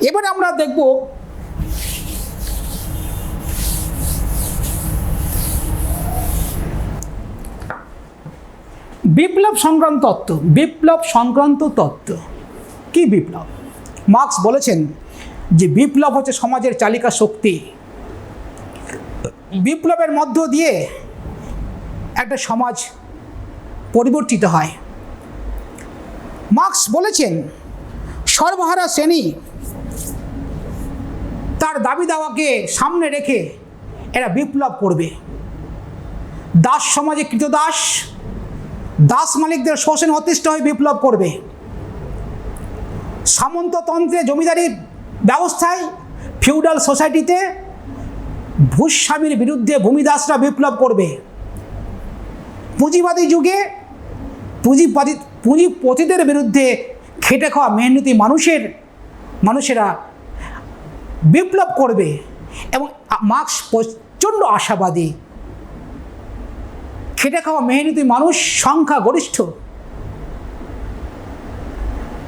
এবারে আমরা দেখব বিপ্লব সংক্রান্ত তত্ত্ব। বিপ্লব সংক্রান্ত তত্ত্ব কি? বিপ্লব, মার্কস বলেছেন যে বিপ্লব হচ্ছে সমাজের চালিকা শক্তি। বিপ্লবের মধ্য দিয়ে একটা সমাজ পরিবর্তিত হয়। মার্কস বলেছেন সর্বহারা শ্রেণী তার দাবি দাওয়াকে সামনে রেখে এরা বিপ্লব করবে। দাস সমাজে কৃতদাস, দাস মালিকদের শোষণে অতিষ্ঠ হয়ে বিপ্লব করবে। সামন্ততন্ত্রে জমিদারি ব্যবস্থায় ফিউডাল সোসাইটিতে ভূস্বামীর বিরুদ্ধে ভূমিদাসরা বিপ্লব করবে। পুঁজিবাদী যুগে পুঁজিপতিদের বিরুদ্ধে খেটে খাওয়া মেহনতি মানুষেরা বিপ্লব করবে। এবং মার্কস প্রচণ্ড আশাবাদী। খেটে খাওয়া মেহনতি মানুষ সংখ্যাগরিষ্ঠ,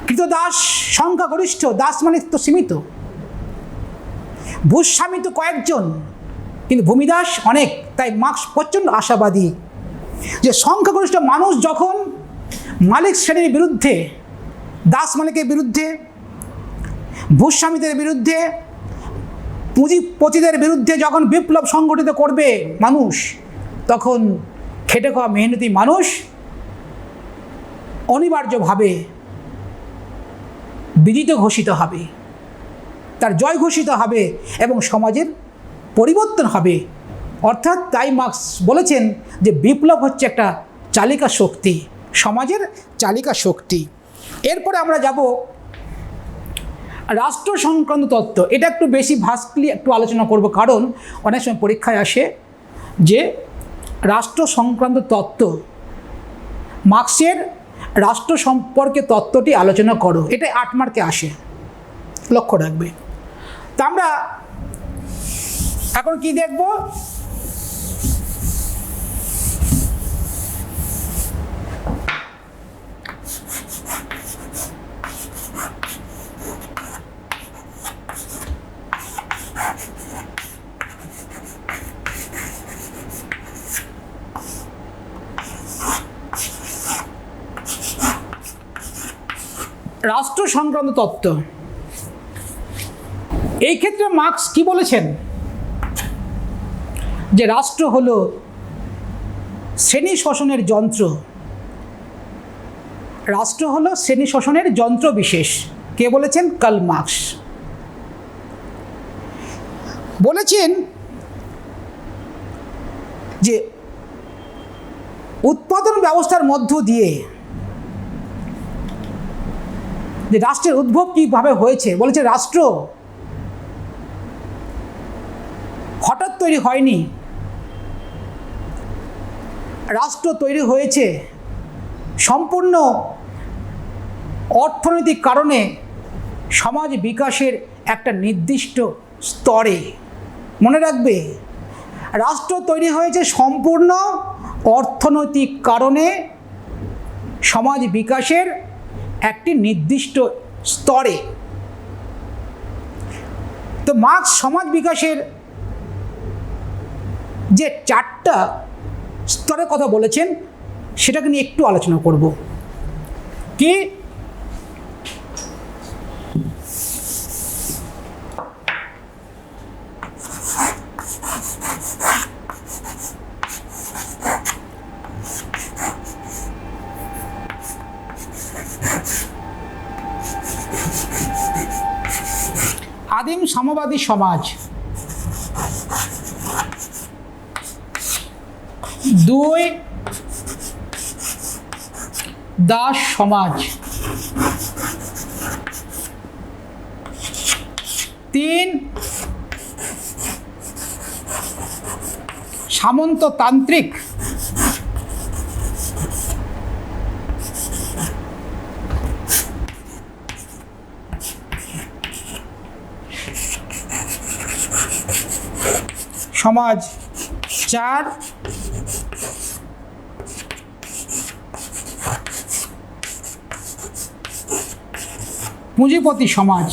কৃতদাস সংখ্যাগরিষ্ঠ, দাস মানে তো সীমিত, ভূস্বামী তো কয়েকজন, কিন্তু ভূমিদাস অনেক। তাই মার্কস প্রচণ্ড আশাবাদী যে সংখ্যাগরিষ্ঠ মানুষ যখন মালিক শ্রেণীর বিরুদ্ধে, দাস মালিকের বিরুদ্ধে, ভূস্বামীদের বিরুদ্ধে, পুঁজিপতিদের বিরুদ্ধে যখন বিপ্লব সংগঠিত করবে মানুষ, তখন খেটে খাওয়া মেহনতি মানুষ অনিবার্যভাবে বিজিত ঘোষিত হবে, তার জয় ঘোষিত হবে এবং সমাজের পরিবর্তন হবে। অর্থাৎ তাই মার্কস বলেছেন যে বিপ্লব হচ্ছে একটা চালিকা শক্তি, সমাজের চালিকা শক্তি। এরপরে আমরা যাব রাষ্ট্র সংক্রান্ত তত্ত্ব। এটা একটু বেশি ভাস্টলি একটু আলোচনা করব, কারণ অনেক সময় পরীক্ষায় আসে যে রাষ্ট্র সংক্রান্ত তত্ত্ব, মার্কসের রাষ্ট্র সম্পর্কে তত্ত্বটি আলোচনা করো, এটা 8 মার্কে আসে, লক্ষ্য রাখবে। তা আমরা এখন কি দেখব? রাষ্ট্র সংক্রান্ত তত্ত্ব। এই ক্ষেত্রে মার্কস কি বলেছেন? যে রাষ্ট্র হলো শ্রেণী শোষণের যন্ত্র। রাষ্ট্র হলো শ্রেণী শোষণের যন্ত্র বিশেষ। কে বলেছেন? কার্ল মার্কস বলেছেন যে উৎপাদন ব্যবস্থার মধ্য দিয়ে যে রাষ্ট্রের উদ্ভব কীভাবে হয়েছে, বলেছে রাষ্ট্র হঠাৎ তৈরি হয়নি, রাষ্ট্র তৈরি হয়েছে সম্পূর্ণ অর্থনৈতিক কারণে সমাজ বিকাশের একটা নির্দিষ্ট স্তরে। মনে রাখবে, রাষ্ট্র তৈরি হয়েছে সম্পূর্ণ অর্থনৈতিক কারণে সমাজ বিকাশের একটি নির্দিষ্ট স্তরে। তো মার্কস সমাজ বিকাশের যে 4টা স্তরের কথা বলেছেন সেটাকে নিয়ে একটু আলোচনা করব। কি? আদিম সাম্যবাদী সমাজ, 2 দাস সমাজ, 3 সামন্ততান্ত্রিক, 4 রাজনৈতিক পুঁজিপতি সমাজ।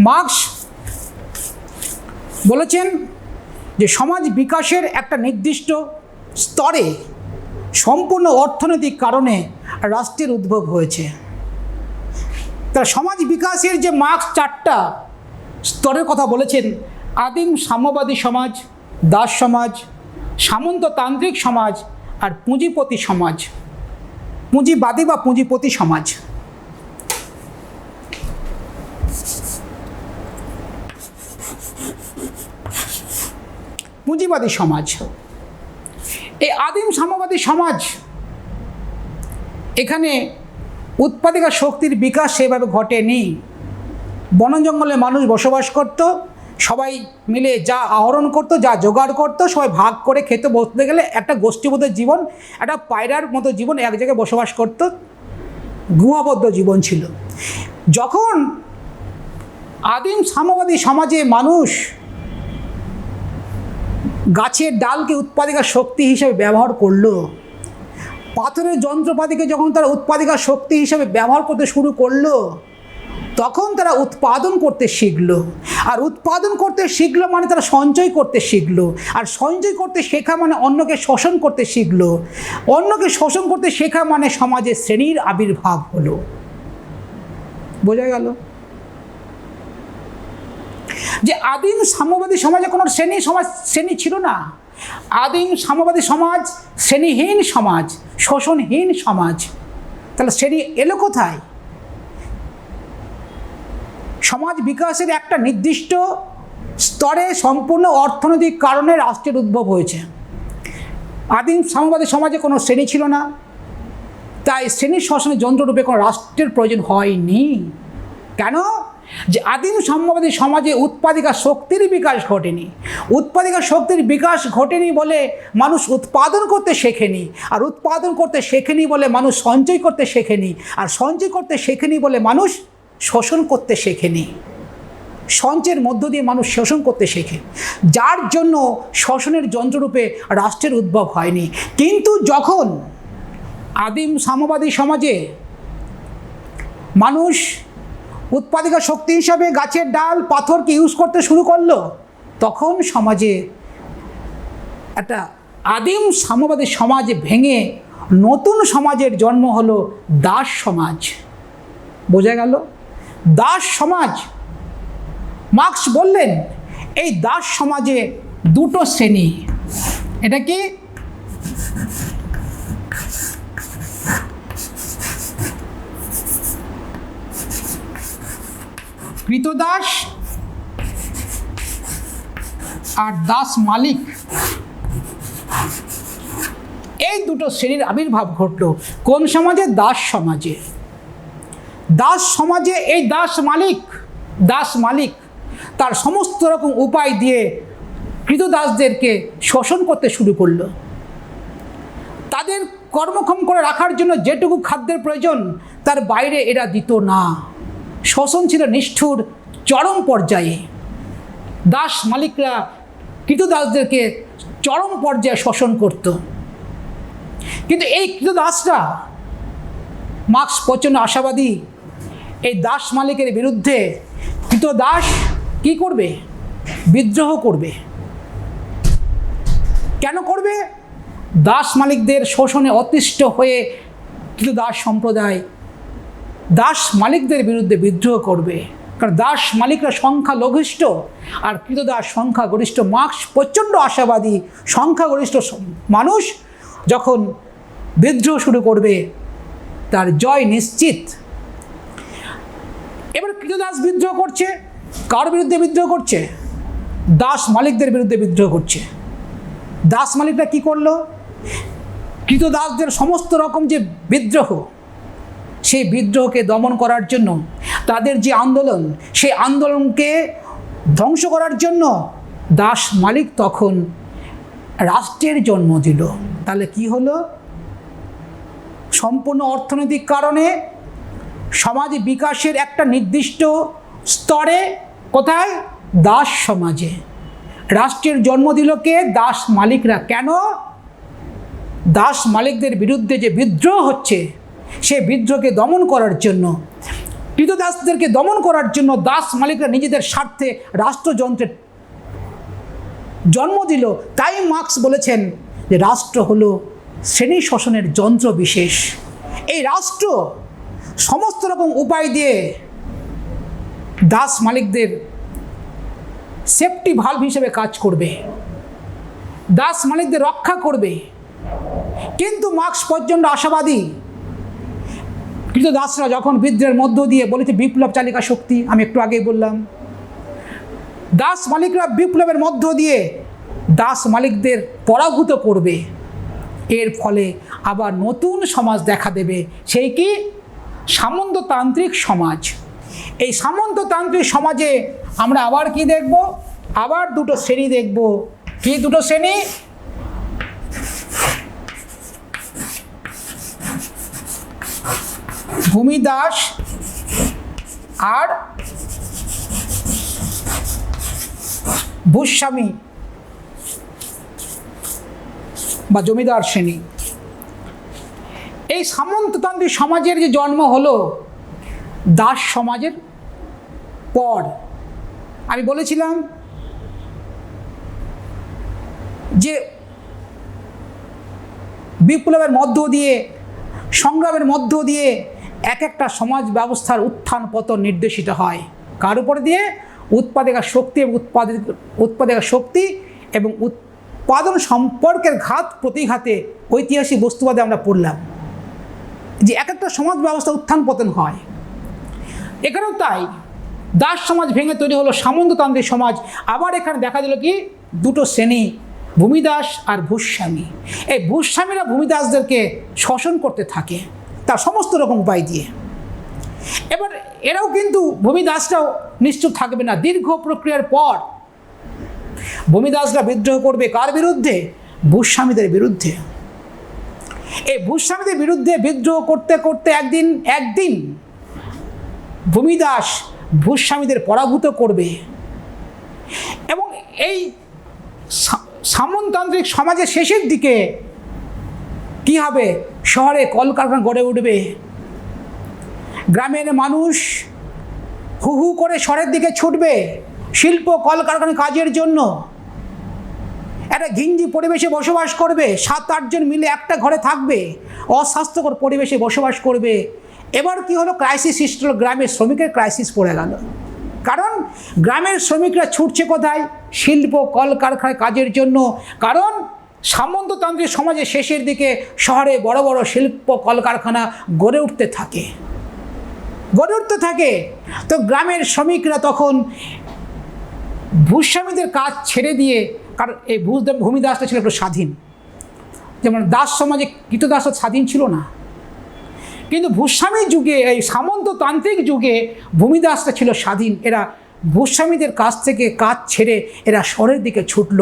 মার্কস বলেছেন যে সমাজ বিকাশের একটা নির্দিষ্ট স্তরে সম্পূর্ণ অর্থনৈতিক কারণে রাষ্ট্রের উদ্ভব হয়েছে। তা সমাজ বিকাশের যে মার্কস 4টা স্তরের কথা বলেছেন, আদিম সাম্যবাদী সমাজ, দাস সমাজ, সামন্ততান্ত্রিক সমাজ আর পুঁজিপতি সমাজ, পুঁজিবাদী বা পুঁজিপতি সমাজ। পুঁজিবাদী সমাজ, এই আদিম সাম্যবাদী সমাজ, এখানে উৎপাদিকা শক্তির বিকাশ সেভাবে ঘটেনি। বন জঙ্গলে মানুষ বসবাস করত, সবাই মিলে যা আহরণ করত, যা জোগাড় করত, সবাই ভাগ করে খেতে বসতে গেলে একটা গোষ্ঠীবদ্ধ জীবন, একটা পায়রার মতো জীবন, এক জায়গায় বসবাস করত, গুহাবদ্ধ জীবন ছিল। যখন আদিম সাম্যবাদী সমাজে মানুষ গাছের ডালকে উৎপাদিকা শক্তি হিসেবে ব্যবহার করলো, পাথরের যন্ত্রপাতিকে যখন তারা উৎপাদিকা শক্তি হিসেবে ব্যবহার করতে শুরু করলো, তখন তারা উৎপাদন করতে শিখলো। আর উৎপাদন করতে শিখলো মানে তারা সঞ্চয় করতে শিখলো। আর সঞ্চয় করতে শেখা মানে অন্যকে শোষণ করতে শিখলো। অন্যকে শোষণ করতে শেখা মানে সমাজে শ্রেণীর আবির্ভাব হলো। বোঝা গেল যে আদিম সাম্যবাদী সমাজে কোনো শ্রেণী ছিল না। আদিম সাম্যবাদী সমাজ শ্রেণীহীন সমাজ, শোষণহীন সমাজ। তাহলে শ্রেণী এলো কোথায়? সমাজ বিকাশের একটা নির্দিষ্ট স্তরে সম্পূর্ণ অর্থনৈতিক কারণে রাষ্ট্রের উদ্ভব হয়েছে। আদিম সাম্যবাদী সমাজে কোনো শ্রেণী ছিল না, তাই শ্রেণী শাসনের যন্ত্ররূপে কোনো রাষ্ট্রের প্রয়োজন হয়নি। কেন? যে আদিম সাম্যবাদী সমাজে উৎপাদিকা শক্তির বিকাশ ঘটেনি। উৎপাদিকা শক্তির বিকাশ ঘটেনি বলে মানুষ উৎপাদন করতে শেখেনি। আর উৎপাদন করতে শেখেনি বলে মানুষ সঞ্চয় করতে শেখেনি। আর সঞ্চয় করতে শেখেনি বলে মানুষ শোষণ করতে শেখেনি। সঞ্চয়ের মধ্য দিয়ে মানুষ শোষণ করতে শেখে, যার জন্য শোষণের যন্ত্ররূপে রাষ্ট্রের উদ্ভব হয়নি। কিন্তু যখন আদিম সাম্যবাদী সমাজে মানুষ উৎপাদিকা শক্তি হিসাবে গাছের ডাল পাথরকে ইউজ করতে শুরু করলো, তখন সমাজে একটা আদিম সাম্যবাদী সমাজ ভেঙে নতুন সমাজের জন্ম হলো দাস সমাজ। বোঝা গেল? দাস সমাজ। মার্কস বললেন এই দাস সমাজে দুটো শ্রেণী। এটা কি? কৃতদাস আর দাস মালিক। এই দুটো শ্রেণীর আবির্ভাব ঘটলো কোন সমাজে? দাস সমাজে। দাস সমাজে এই দাস মালিক তার সমস্ত রকম উপায় দিয়ে কৃতদাসদেরকে শোষণ করতে শুরু করলো। তাদের কর্মক্ষম করে রাখার জন্য যেটুকু খাদ্যের প্রয়োজন তার বাইরে এরা দিত না। শোষণ ছিল নিষ্ঠুর চরম পর্যায়ে। দাস মালিকরা কৃতদাসদেরকে চরম পর্যায়ে শোষণ করত। কিন্তু এই কৃতদাসরা, মার্কস প্রচণ্ড আশাবাদী, এই দাস মালিকের বিরুদ্ধে কৃতদাস কি করবে? বিদ্রোহ করবে। কেন করবে? দাস মালিকদের শোষণে অতিষ্ঠ হয়ে কৃতদাস সম্প্রদায় দাস মালিকদের বিরুদ্ধে বিদ্রোহ করবে। কারণ দাস মালিকরা সংখ্যালঘিষ্ঠ আর কৃতদাস সংখ্যাগরিষ্ঠ। মার্কস প্রচণ্ড আশাবাদী, সংখ্যাগরিষ্ঠ মানুষ যখন বিদ্রোহ শুরু করবে তার জয় নিশ্চিত। এবার কৃতদাস বিদ্রোহ করছে। কার বিরুদ্ধে বিদ্রোহ করছে? দাস মালিকদের বিরুদ্ধে বিদ্রোহ করছে। দাস মালিকরা কি করলো? কৃতদাসদের সমস্ত রকম যে বিদ্রোহ, সেই বিদ্রোহকে দমন করার জন্য, তাদের যে আন্দোলন, সেই আন্দোলনকে ধ্বংস করার জন্য দাস মালিক তখন রাষ্ট্রের জন্ম দিল। তাহলে কি হলো? সম্পূর্ণ অর্থনৈতিক কারণে সমাজ বিকাশের একটা নির্দিষ্ট স্তরে, কোথায়? দাস সমাজে রাষ্ট্রের জন্ম দিল কে? দাস মালিকরা। কেন? দাস মালিকদের বিরুদ্ধে যে বিদ্রোহ হচ্ছে, সেই বিদ্রোহকে দমন করার জন্য, কৃতদাসদেরকে দমন করার জন্য দাস মালিকরা নিজেদের স্বার্থে রাষ্ট্রযন্ত্রের জন্ম দিল। তাই মার্কস বলেছেন যে রাষ্ট্র হলো শ্রেণী শোষণের যন্ত্র বিশেষ। এই রাষ্ট্র সমস্ত রকম উপায় দিয়ে দাস মালিকদের সেফটি ভালভ হিসেবে কাজ করবে, দাস মালিকদের রক্ষা করবে। কিন্তু মার্কস প্রচণ্ড আশাবাদী। কৃতদাসরা যখন বিদ্রোহের মধ্য দিয়ে বলেছে বিপ্লব চালিকা শক্তি, আমি একটু আগেই বললাম, দাস মালিকরা বিপ্লবের মধ্য দিয়ে দাস মালিকদের পরাভূত করবে। এর ফলে আবার নতুন সমাজ দেখা দেবে, সেই কি সামন্ততান্ত্রিক সমাজ। এই সামন্ততান্ত্রিক সমাজে আমরা আবার কি দেখব? আবার দুটো শ্রেণী দেখব। কি দুটো শ্রেণী? ভূমিদাস আর ভূস্বামী বা জমিদার শ্রেণী। এই সামন্ততান্ত্রিক সমাজের যে জন্ম হলো দাস সমাজের পর, আমি বলেছিলাম যে বিপ্লবের মধ্য দিয়ে, সংগ্রামের মধ্য দিয়ে এক একটা সমাজ ব্যবস্থার উত্থান পতন নির্দেশিত হয়। কার উপর দিয়ে? উৎপাদিকা শক্তি এবং উৎপাদিকা শক্তি এবং উৎপাদন সম্পর্কের ঘাত প্রতিঘাতে ঐতিহাসিক বস্তুবাদে আমরা পড়লাম যে এক একটা সমাজ ব্যবস্থা উত্থান পতন হয়। এখানেও তাই, দাস সমাজ ভেঙে তৈরি হলো সামন্ততান্ত্রিক সমাজ। আবার এখানে দেখা দিল কি দুটো শ্রেণী, ভূমিদাস আর ভূস্বামী। এই ভূস্বামীরা ভূমিদাসদেরকে শোষণ করতে থাকে তার সমস্ত রকম উপায় দিয়ে। এবার এরাও কিন্তু, ভূমিদাসরাও নিশ্চুপ থাকবে না। দীর্ঘ প্রক্রিয়ার পর ভূমিদাসরা বিদ্রোহ করবে কার বিরুদ্ধে? ভূস্বামীদের বিরুদ্ধে। এই ভূস্বামীদের বিরুদ্ধে বিদ্রোহ করতে করতে একদিন ভূমিদাস ভূস্বামীদের পরাভূত করবে এবং এই সামন্ততান্ত্রিক সমাজের শেষের দিকে কি হবে? শহরে কলকারখানা গড়ে উঠবে, গ্রামের মানুষ হু হু করে শহরের দিকে ছুটবে শিল্প কলকারখানা কাজের জন্য। একটা ঘিঞ্জি পরিবেশে বসবাস করবে, 7-8 জন মিলে একটা ঘরে থাকবে, অস্বাস্থ্যকর পরিবেশে বসবাস করবে। এবার কি হলো? ক্রাইসিস সৃষ্টি হলো, গ্রামের শ্রমিকের ক্রাইসিস পড়ে গেল। কারণ গ্রামের শ্রমিকরা ছুটছে কোথায়? শিল্প কলকারখানায় কাজের জন্য। কারণ সামন্ততান্ত্রিক সমাজের শেষের দিকে শহরে বড় বড় শিল্প কলকারখানা গড়ে উঠতে থাকে। তো গ্রামের শ্রমিকরা তখন ভূস্বামীদের কাজ ছেড়ে দিয়ে, কারণ এই ভূমিদাসটা ছিল একটু স্বাধীন, যেমন দাস সমাজে কৃতদাসরা স্বাধীন ছিল না, কিন্তু ভূস্বামীর যুগে, এই সামন্ততান্ত্রিক যুগে ভূমিদাসরা ছিল স্বাধীন। এরা ভূস্বামীদের কাছ থেকে কাজ ছেড়ে এরা শহরের দিকে ছুটল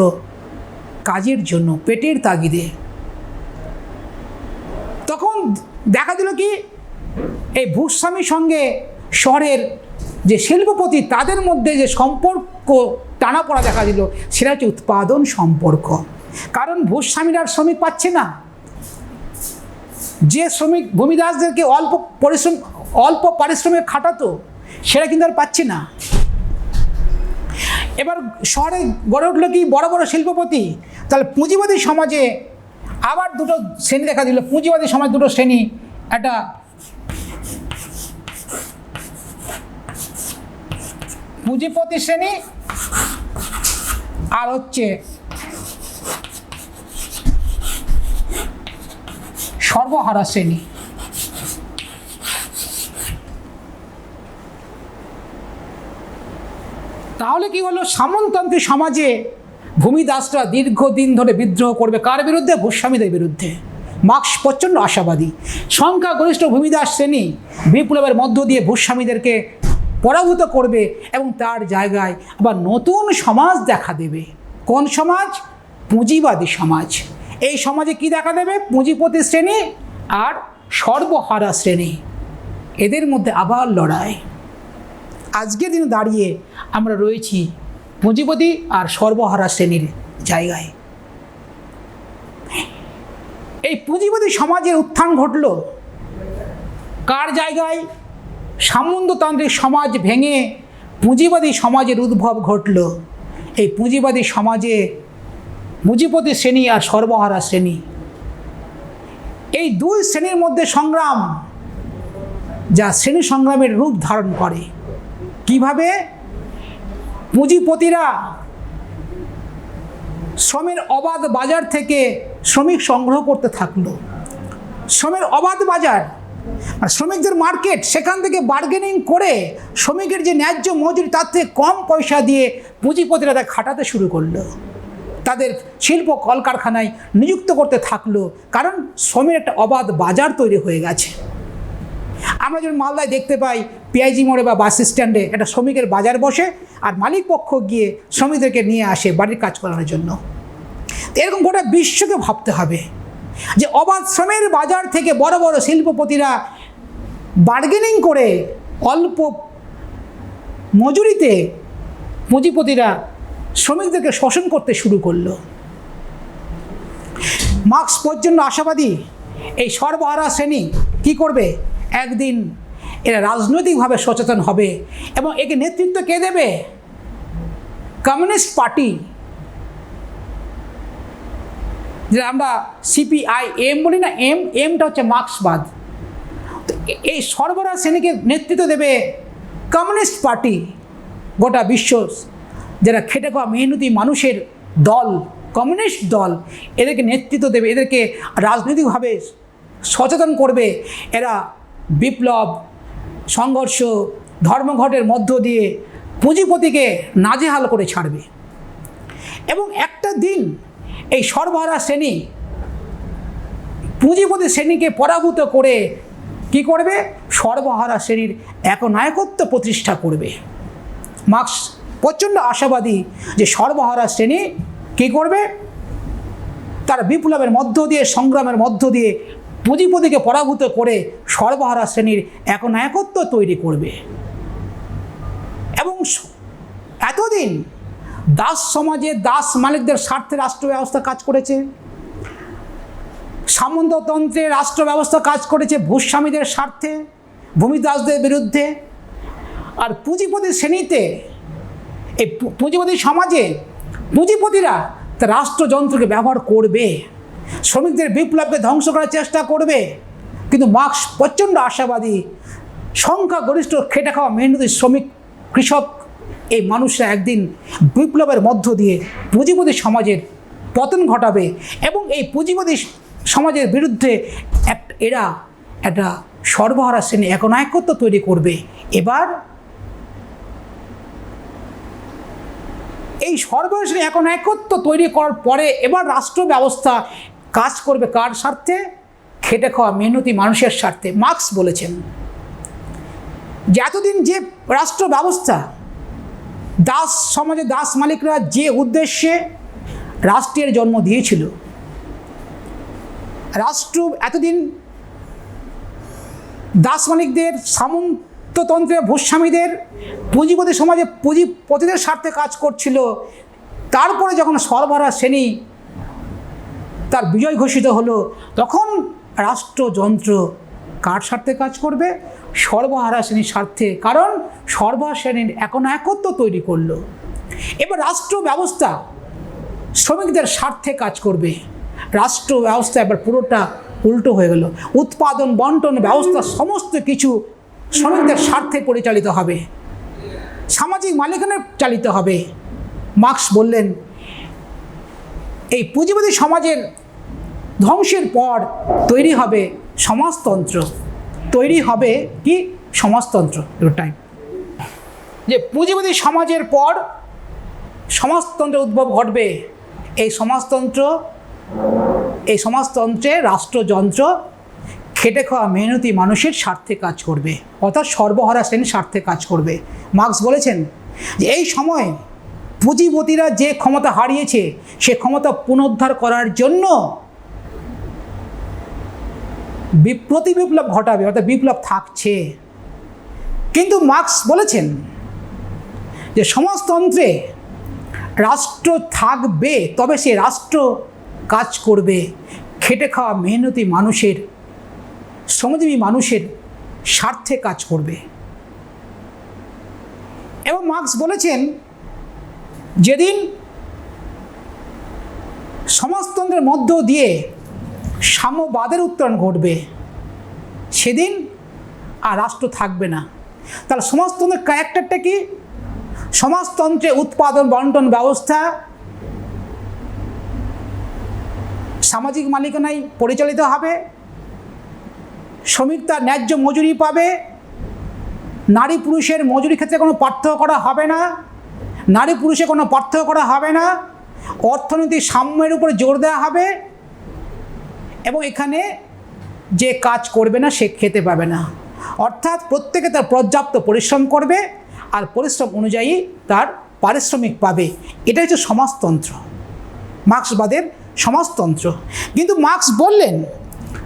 কাজের জন্য, পেটের তাগিদে। তখন দেখা দিল কি এই ভূস্বামীর সঙ্গে শহরের যে শিল্পপতি তাদের মধ্যে যে সম্পর্ক টানাপড়া দেখা দিল, সেটা হচ্ছে উৎপাদন সম্পর্ক। কারণ ভূস্বামীরা শ্রমিক পাচ্ছে না। যে শ্রমিক ভূমিদাসদেরকে অল্প পারিশ্রমিক খাটাতো, সেটা কিন্তু আর পাচ্ছে না। এবার শহরে গড়ে উঠলো কি বড় বড় শিল্পপতি। তাহলে পুঁজিবাদী সমাজে আবার দুটো শ্রেণী দেখা দিল। পুঁজিবাদী সমাজ দুটো শ্রেণী, একটা পুঁজিপতি শ্রেণী আর হচ্ছে সর্বহারা শ্রেণী। তাহলে কি হলো? সামন্ততান্ত্রিক সমাজে ভূমিদাসরা দীর্ঘদিন ধরে বিদ্রোহ করবে কার বিরুদ্ধে? ভূস্বামীদের বিরুদ্ধে। মার্কস প্রচণ্ড আশাবাদী। সংখ্যাগরিষ্ঠ ভূমিদাস শ্রেণী বিপ্লবের মধ্য দিয়ে ভূস্বামীদেরকে পরাভূত করবে এবং তার জায়গায় আবার নতুন সমাজ দেখা দেবে। কোন সমাজ? পুঁজিবাদী সমাজ। এই সমাজে কি দেখা দেবে? পুঁজিপতি শ্রেণী আর সর্বহারা শ্রেণী, এদের মধ্যে আবার লড়াই। আজকের দিনে দাঁড়িয়ে আমরা রয়েছি পুঁজিপতি আর সর্বহারা শ্রেণীর জায়গায়। এই পুঁজিবাদী সমাজের উত্থান ঘটল কার জায়গায়? সামন্ততান্ত্রিক সমাজ ভেঙে পুঁজিবাদী সমাজের উদ্ভব ঘটল। এই পুঁজিবাদী সমাজে পুঁজিপতি শ্রেণী আর সর্বহারা শ্রেণী, এই দুই শ্রেণীর মধ্যে সংগ্রাম, যা শ্রেণী সংগ্রামের রূপ ধারণ করে। কিভাবে? পুঁজিপতিরা শ্রমের অবাধ বাজার থেকে শ্রমিক সংগ্রহ করতে থাকলো। শ্রমের অবাধ বাজার, শ্রমিকদের মার্কেট, সেখান থেকে বার্গেনিং করে শ্রমিকের যে ন্যায্য মজুরি তার থেকে কম পয়সা দিয়ে পুঁজিপতিরা তা খাটাতে শুরু করলো, তাদের শিল্প কলকারখানায় নিযুক্ত করতে থাকলো। কারণ শ্রমের একটা অবাধ বাজার তৈরি হয়ে গেছে। আমরা যেমন মালদায় দেখতে পাই পিআইজি মোড়ে বা বাস স্ট্যান্ডে একটা শ্রমিকের বাজার বসে, আর মালিক পক্ষ গিয়ে শ্রমিকদেরকে নিয়ে আসে বাড়ির কাজ করানোর জন্য। এরকম গোটা বিশ্বকে ভাবতে হবে যে অবাধ শ্রমের বাজার থেকে বড় বড় শিল্পপতিরা বার্গেনিং করে অল্প মজুরিতে পুঁজিপতিরা শ্রমিকদেরকে শোষণ করতে শুরু করলো। মার্ক্স প্রচণ্ড আশাবাদী এই সর্বহারা শ্রেণী কি করবে? একদিন এরা রাজনৈতিকভাবে সচেতন হবে এবং একে নেতৃত্ব কে দেবে? কমিউনিস্ট পার্টি, যেটা আমরা CPIM বলি না, এমটা হচ্ছে মার্ক্সবাদ। এই সর্বহারা শ্রেণীকে নেতৃত্ব দেবে কমিউনিস্ট পার্টি। গোটা বিশ্ব যারা খেটে খাওয়া মেহনতি মানুষের দল, কমিউনিস্ট দল, এদেরকে নেতৃত্ব দেবে, এদেরকে রাজনৈতিকভাবে সচেতন করবে। এরা বিপ্লব, সংঘর্ষ, ধর্মঘটের মধ্য দিয়ে পুঁজিপতিকে নাজেহাল করে ছাড়বে। এবং একটা দিন এই সর্বহারা শ্রেণী পুঁজিপতি শ্রেণীকে পরাভূত করে কি করবে? সর্বহারা শ্রেণীর একনায়কত্ব প্রতিষ্ঠা করবে। মার্ক্স প্রচণ্ড আশাবাদী যে সর্বহারা শ্রেণী কী করবে? তার বিপ্লবের মধ্য দিয়ে, সংগ্রামের মধ্য দিয়ে পুঁজিপতিকে পরাভূত করে সর্বহারা শ্রেণীর একনায়কত্ব তৈরি করবে। এবং এতদিন দাস সমাজে দাস মালিকদের স্বার্থে রাষ্ট্র ব্যবস্থা কাজ করেছে, সামন্ততন্ত্রে রাষ্ট্র ব্যবস্থা কাজ করেছে ভূস্বামীদের স্বার্থে, ভূমিদাসদের বিরুদ্ধে। আর পুঁজিপতি শ্রেণীতে, এই পুঁজিপতি সমাজে পুঁজিপতিরা তা রাষ্ট্রযন্ত্রকে ব্যবহার করবে, শ্রমিকদের বিপ্লবকে ধ্বংস করার চেষ্টা করবে। কিন্তু মার্ক্স প্রচণ্ড আশাবাদী সংখ্যাগরিষ্ঠ খেটে খাওয়া মেহনতি শ্রমিক, কৃষক, এই মানুষরা একদিন বিপ্লবের মধ্য দিয়ে পুঁজিপতি সমাজের পতন ঘটাবে এবং এই পুঁজিপতি সমাজের বিরুদ্ধে এরা একটা সর্বহারা শ্রেণী একনায়কত্ব তৈরি করবে। এবার এই সর্বহারা শ্রেণী একনায়কত্ব তৈরি করার পরে এবার রাষ্ট্র ব্যবস্থা কাজ করবে কার স্বার্থে? খেটে খাওয়া মেহনতি মানুষের স্বার্থে। মার্ক্স বলেছেন যে এতদিন যে রাষ্ট্র ব্যবস্থা, দাস সমাজে দাস মালিকরা যে উদ্দেশ্যে রাষ্ট্রের জন্ম দিয়েছিল, রাষ্ট্র এতদিন দাস মালিকদের, সামন্ততন্ত্রের ভূস্বামীদের, পুঁজিপতি সমাজে পুঁজিপতিদের স্বার্থে কাজ করছিল। তারপরে যখন সর্বহারা শ্রেণী তার বিজয় ঘোষিত হলো, তখন রাষ্ট্রযন্ত্র কার স্বার্থে কাজ করবে? সর্বহারা শ্রেণীর স্বার্থে। কারণ সর্বহারা শ্রেণীর একনায়কত্ব তৈরি করলো। এবার রাষ্ট্র ব্যবস্থা শ্রমিকদের স্বার্থে কাজ করবে। রাষ্ট্র ব্যবস্থা এবার পুরোটা উল্টো হয়ে গেল। উৎপাদন, বন্টন ব্যবস্থা সমস্ত কিছু শ্রমিকদের স্বার্থে পরিচালিত হবে, সামাজিক মালিকানায় চালিত হবে। মার্ক্স বললেন এই পুঁজিবাদী সমাজের ধ্বংসের পর তৈরি হবে সমাজতন্ত্র। তৈরি হবে কি? সমাজতন্ত্র। টাইম যে পুঁজিবাদী সমাজের পর সমাজতন্ত্রের উদ্ভব ঘটবে। এই সমাজতন্ত্রে রাষ্ট্রযন্ত্র খেটে খাওয়া মেহনতি মানুষের স্বার্থে কাজ করবে, অর্থাৎ সর্বহারা শ্রেণীর স্বার্থে কাজ করবে। মার্ক্স বলেছেন যে এই সময় পুঁজিপতিরা যে ক্ষমতা হারিয়েছে সে ক্ষমতা পুনরুদ্ধার করার জন্য বিপ্লব ঘটাবে, অর্থাৎ বিপ্লব থাকছে। কিন্তু মার্ক্স বলেছেন যে সমাজতন্ত্রে রাষ্ট্র থাকবে, তবে সে রাষ্ট্র কাজ করবে খেটে খাওয়া মেহনতি মানুষের, শ্রমজীবী মানুষের স্বার্থে কাজ করবে। এবং মার্কস বলেছেন, যেদিন সমাজতন্ত্রের মধ্য দিয়ে সাম্যবাদের উত্তরণ ঘটবে, সেদিন আর রাষ্ট্র থাকবে না। তাহলে সমাজতন্ত্রের ক্যারেক্টারটা কি? সমাজতন্ত্রে উৎপাদন বন্টন ব্যবস্থা সামাজিক মালিকানায় পরিচালিত হবে, শ্রমিক তার ন্যায্য মজুরি পাবে, নারী পুরুষের মজুরি ক্ষেত্রে কোনো পার্থক্য করা হবে না, নারী পুরুষে কোনো পার্থক্য করা হবে না, অর্থনৈতিক সাম্যের উপরে জোর দেওয়া হবে, এবং এখানে যে কাজ করবে না সে খেতে পাবে না। অর্থাৎ প্রত্যেকে তার পর্যাপ্ত পরিশ্রম করবে আর পরিশ্রম অনুযায়ী তার পারিশ্রমিক পাবে। এটা হচ্ছে সমাজতন্ত্র, মার্ক্সবাদের সমাজতন্ত্র। কিন্তু মার্ক্স বললেন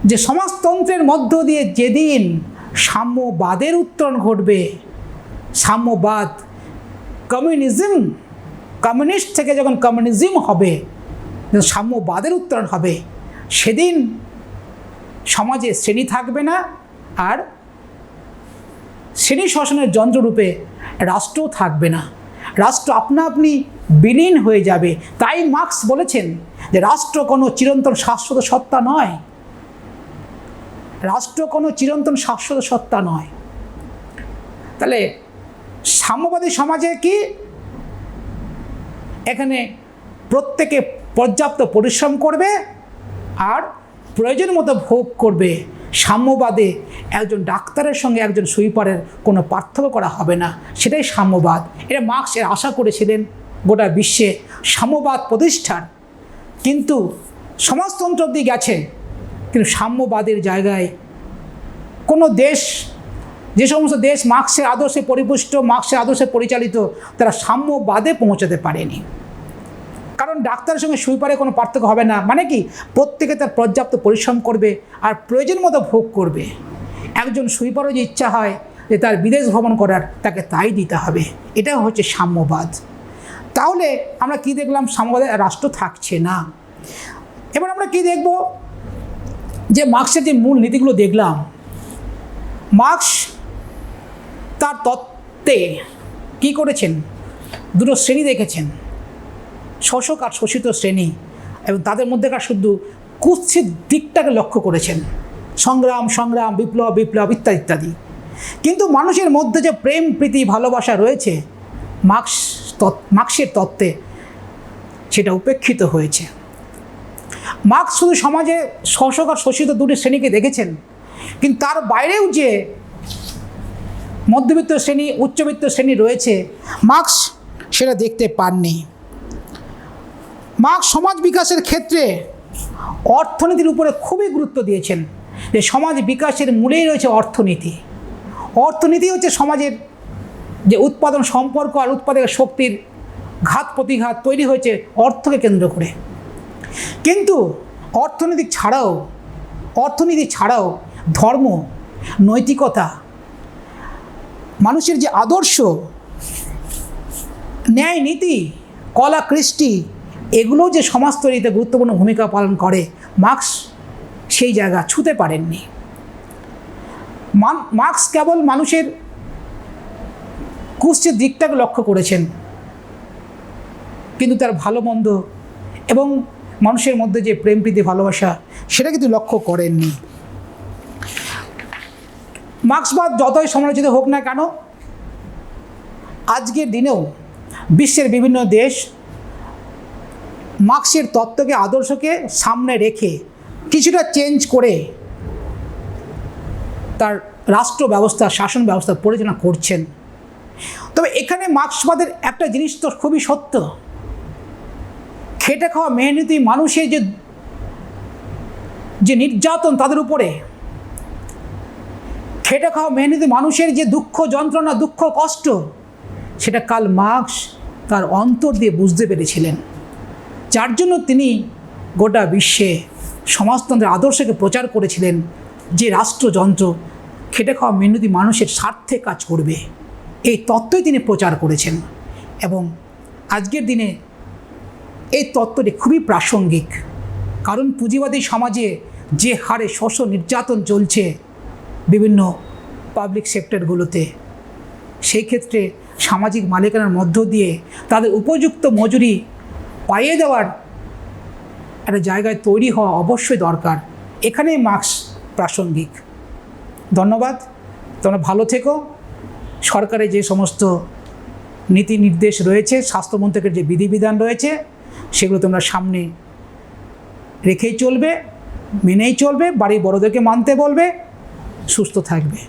যে সমাজতন্ত্রের মধ্য দিয়ে যেদিন সাম্যবাদের উত্তরণ ঘটবে, সাম্যবাদ, কমিউনিস্ট থেকে যখন কমিউনিজম হবে, সাম্যবাদের উত্তরণ হবে, সেদিন সমাজে শ্রেণী থাকবে না, আর শ্রেণী শাসনের যন্ত্ররূপে রাষ্ট্রও থাকবে না। রাষ্ট্র আপনা আপনি বিলীন হয়ে যাবে। তাই মার্ক্স বলেছেন যে রাষ্ট্র কোনো চিরন্তন শাশ্বত সত্তা নয়, রাষ্ট্র কোনো চিরন্তন শাশ্বত সত্তা নয়। তাহলে সাম্যবাদী সমাজে কি? এখানে প্রত্যেকে পর্যাপ্ত পরিশ্রম করবে আর প্রয়োজন মতো ভোগ করবে। সাম্যবাদে একজন ডাক্তারের সঙ্গে একজন সুইপারের কোনো পার্থক্য করা হবে না, সেটাই সাম্যবাদ। এটা মার্ক্স এর আশা করেছিলেন গোটা বিশ্বে সাম্যবাদ প্রতিষ্ঠার। কিন্তু সমাজতন্ত্র অবধি গেছে, কিন্তু সাম্যবাদের জায়গায় কোনো দেশ, যে সমস্ত দেশ মার্ক্সের আদর্শে পরিপুষ্ট, মার্ক্সের আদর্শে পরিচালিত, তারা সাম্যবাদে পৌঁছাতে পারেনি। কারণ ডাক্তারের সঙ্গে সুইপারে কোনো পার্থক্য হবে না, মানে কি? প্রত্যেকে তার পর্যাপ্ত পরিশ্রম করবে আর প্রয়োজন মতো ভোগ করবে। একজন সুইপারও যে ইচ্ছা হয় যে তার বিদেশ ভ্রমণ করার, তাকে তাই দিতে হবে। এটা হচ্ছে সাম্যবাদ। তাহলে আমরা কি দেখলাম? সাম্যবাদে রাষ্ট্র থাকছে না। এবার আমরা কি দেখব? যে মার্ক্সের যে মূল নীতিগুলো দেখলাম, মার্ক্স তার তত্ত্বে কি করেছেন? দুটো শ্রেণী দেখেছেন, শোষক আর শোষিত শ্রেণী, এবং তাদের মধ্যেকার শুধু কুৎসিত দিকটাকে লক্ষ্য করেছেন, সংগ্রাম, বিপ্লব ইত্যাদি ইত্যাদি। কিন্তু মানুষের মধ্যে যে প্রেম, প্রীতি, ভালোবাসা রয়েছে মার্ক্সের তত্ত্বে, সেটা উপেক্ষিত হয়েছে। মার্ক্স শুধু সমাজে শোষক আর শোষিত দুটি শ্রেণীকে দেখেছেন, কিন্তু তার বাইরেও যে মধ্যবিত্ত শ্রেণী, উচ্চবিত্ত শ্রেণী রয়েছে, মার্ক্স সেটা দেখতে পাননি। মার্ক্স সমাজ বিকাশের ক্ষেত্রে অর্থনীতির উপরে খুবই গুরুত্ব দিয়েছেন, যে সমাজ বিকাশের মূলেই রয়েছে অর্থনীতি। অর্থনীতি হচ্ছে সমাজের যে উৎপাদন সম্পর্ক আর উৎপাদকের শক্তির ঘাত প্রতিঘাত তৈরি হয়েছে অর্থকে কেন্দ্র করে। কিন্তু অর্থনীতি ছাড়াও ধর্ম, নৈতিকতা, মানুষের যে আদর্শ, ন্যায় নীতি, কলা, কৃষ্টি, এগুলো যে সমাজ তৈরিতে গুরুত্বপূর্ণ ভূমিকা পালন করে, মার্ক্স সেই জায়গা ছুঁতে পারেননি। মার্ক্স কেবল মানুষের কুৎসিত দিকটাকে লক্ষ্য করেছেন, কিন্তু তার ভালো মন্দ এবং মানুষের মধ্যে যে প্রেম, প্রীতি, ভালোবাসা, সেটা কিন্তু লক্ষ্য করেননি। মার্ক্সবাদ যতই সমালোচিত হোক না কেন, আজকের দিনেও বিশ্বের বিভিন্ন দেশ মার্ক্সের তত্ত্বকে, আদর্শকে সামনে রেখে কিছুটা চেঞ্জ করে তার রাষ্ট্র ব্যবস্থা, শাসন ব্যবস্থা পরিচালনা করছেন। তবে এখানে মার্ক্সবাদের একটা জিনিস তো খুবই সত্য, খেটে খাওয়া মেহনতি মানুষের যে নির্যাতন তাদের উপরে, খেটে খাওয়া মেহনতি মানুষের যে দুঃখ যন্ত্রণা, দুঃখ কষ্ট, সেটা কার্ল মার্ক্স তার অন্তর দিয়ে বুঝতে পেরেছিলেন। যার জন্য তিনি গোটা বিশ্বে সমাজতন্ত্রের আদর্শকে প্রচার করেছিলেন, যে রাষ্ট্রযন্ত্র খেটে খাওয়া মেহনতি মানুষের স্বার্থে কাজ করবে, এই তত্ত্বই তিনি প্রচার করেছেন। এবং আজকের দিনে এই তত্ত্বটি খুবই প্রাসঙ্গিক, কারণ পুঁজিবাদী সমাজে যে হারে শোষণ নির্যাতন চলছে বিভিন্ন পাবলিক সেক্টরগুলোতে, সেই ক্ষেত্রে সামাজিক মালিকানার মধ্য দিয়ে তাদের উপযুক্ত মজুরি পাইয়ে দেওয়ার একটা জায়গায় তৈরি হওয়া অবশ্যই দরকার। এখানেই মার্কস প্রাসঙ্গিক। ধন্যবাদ, তোমরা ভালো থেকো। সরকারের যে সমস্ত নীতি নির্দেশ রয়েছে, স্বাস্থ্যমন্ত্রকের যে বিধিবিধান রয়েছে, সেগুলো তোমরা সামনে রেখেই চলবে, মেনেই চলবে, বাড়ির বড়োদেরকে মানতে বলবে, সুস্থ থাকবে।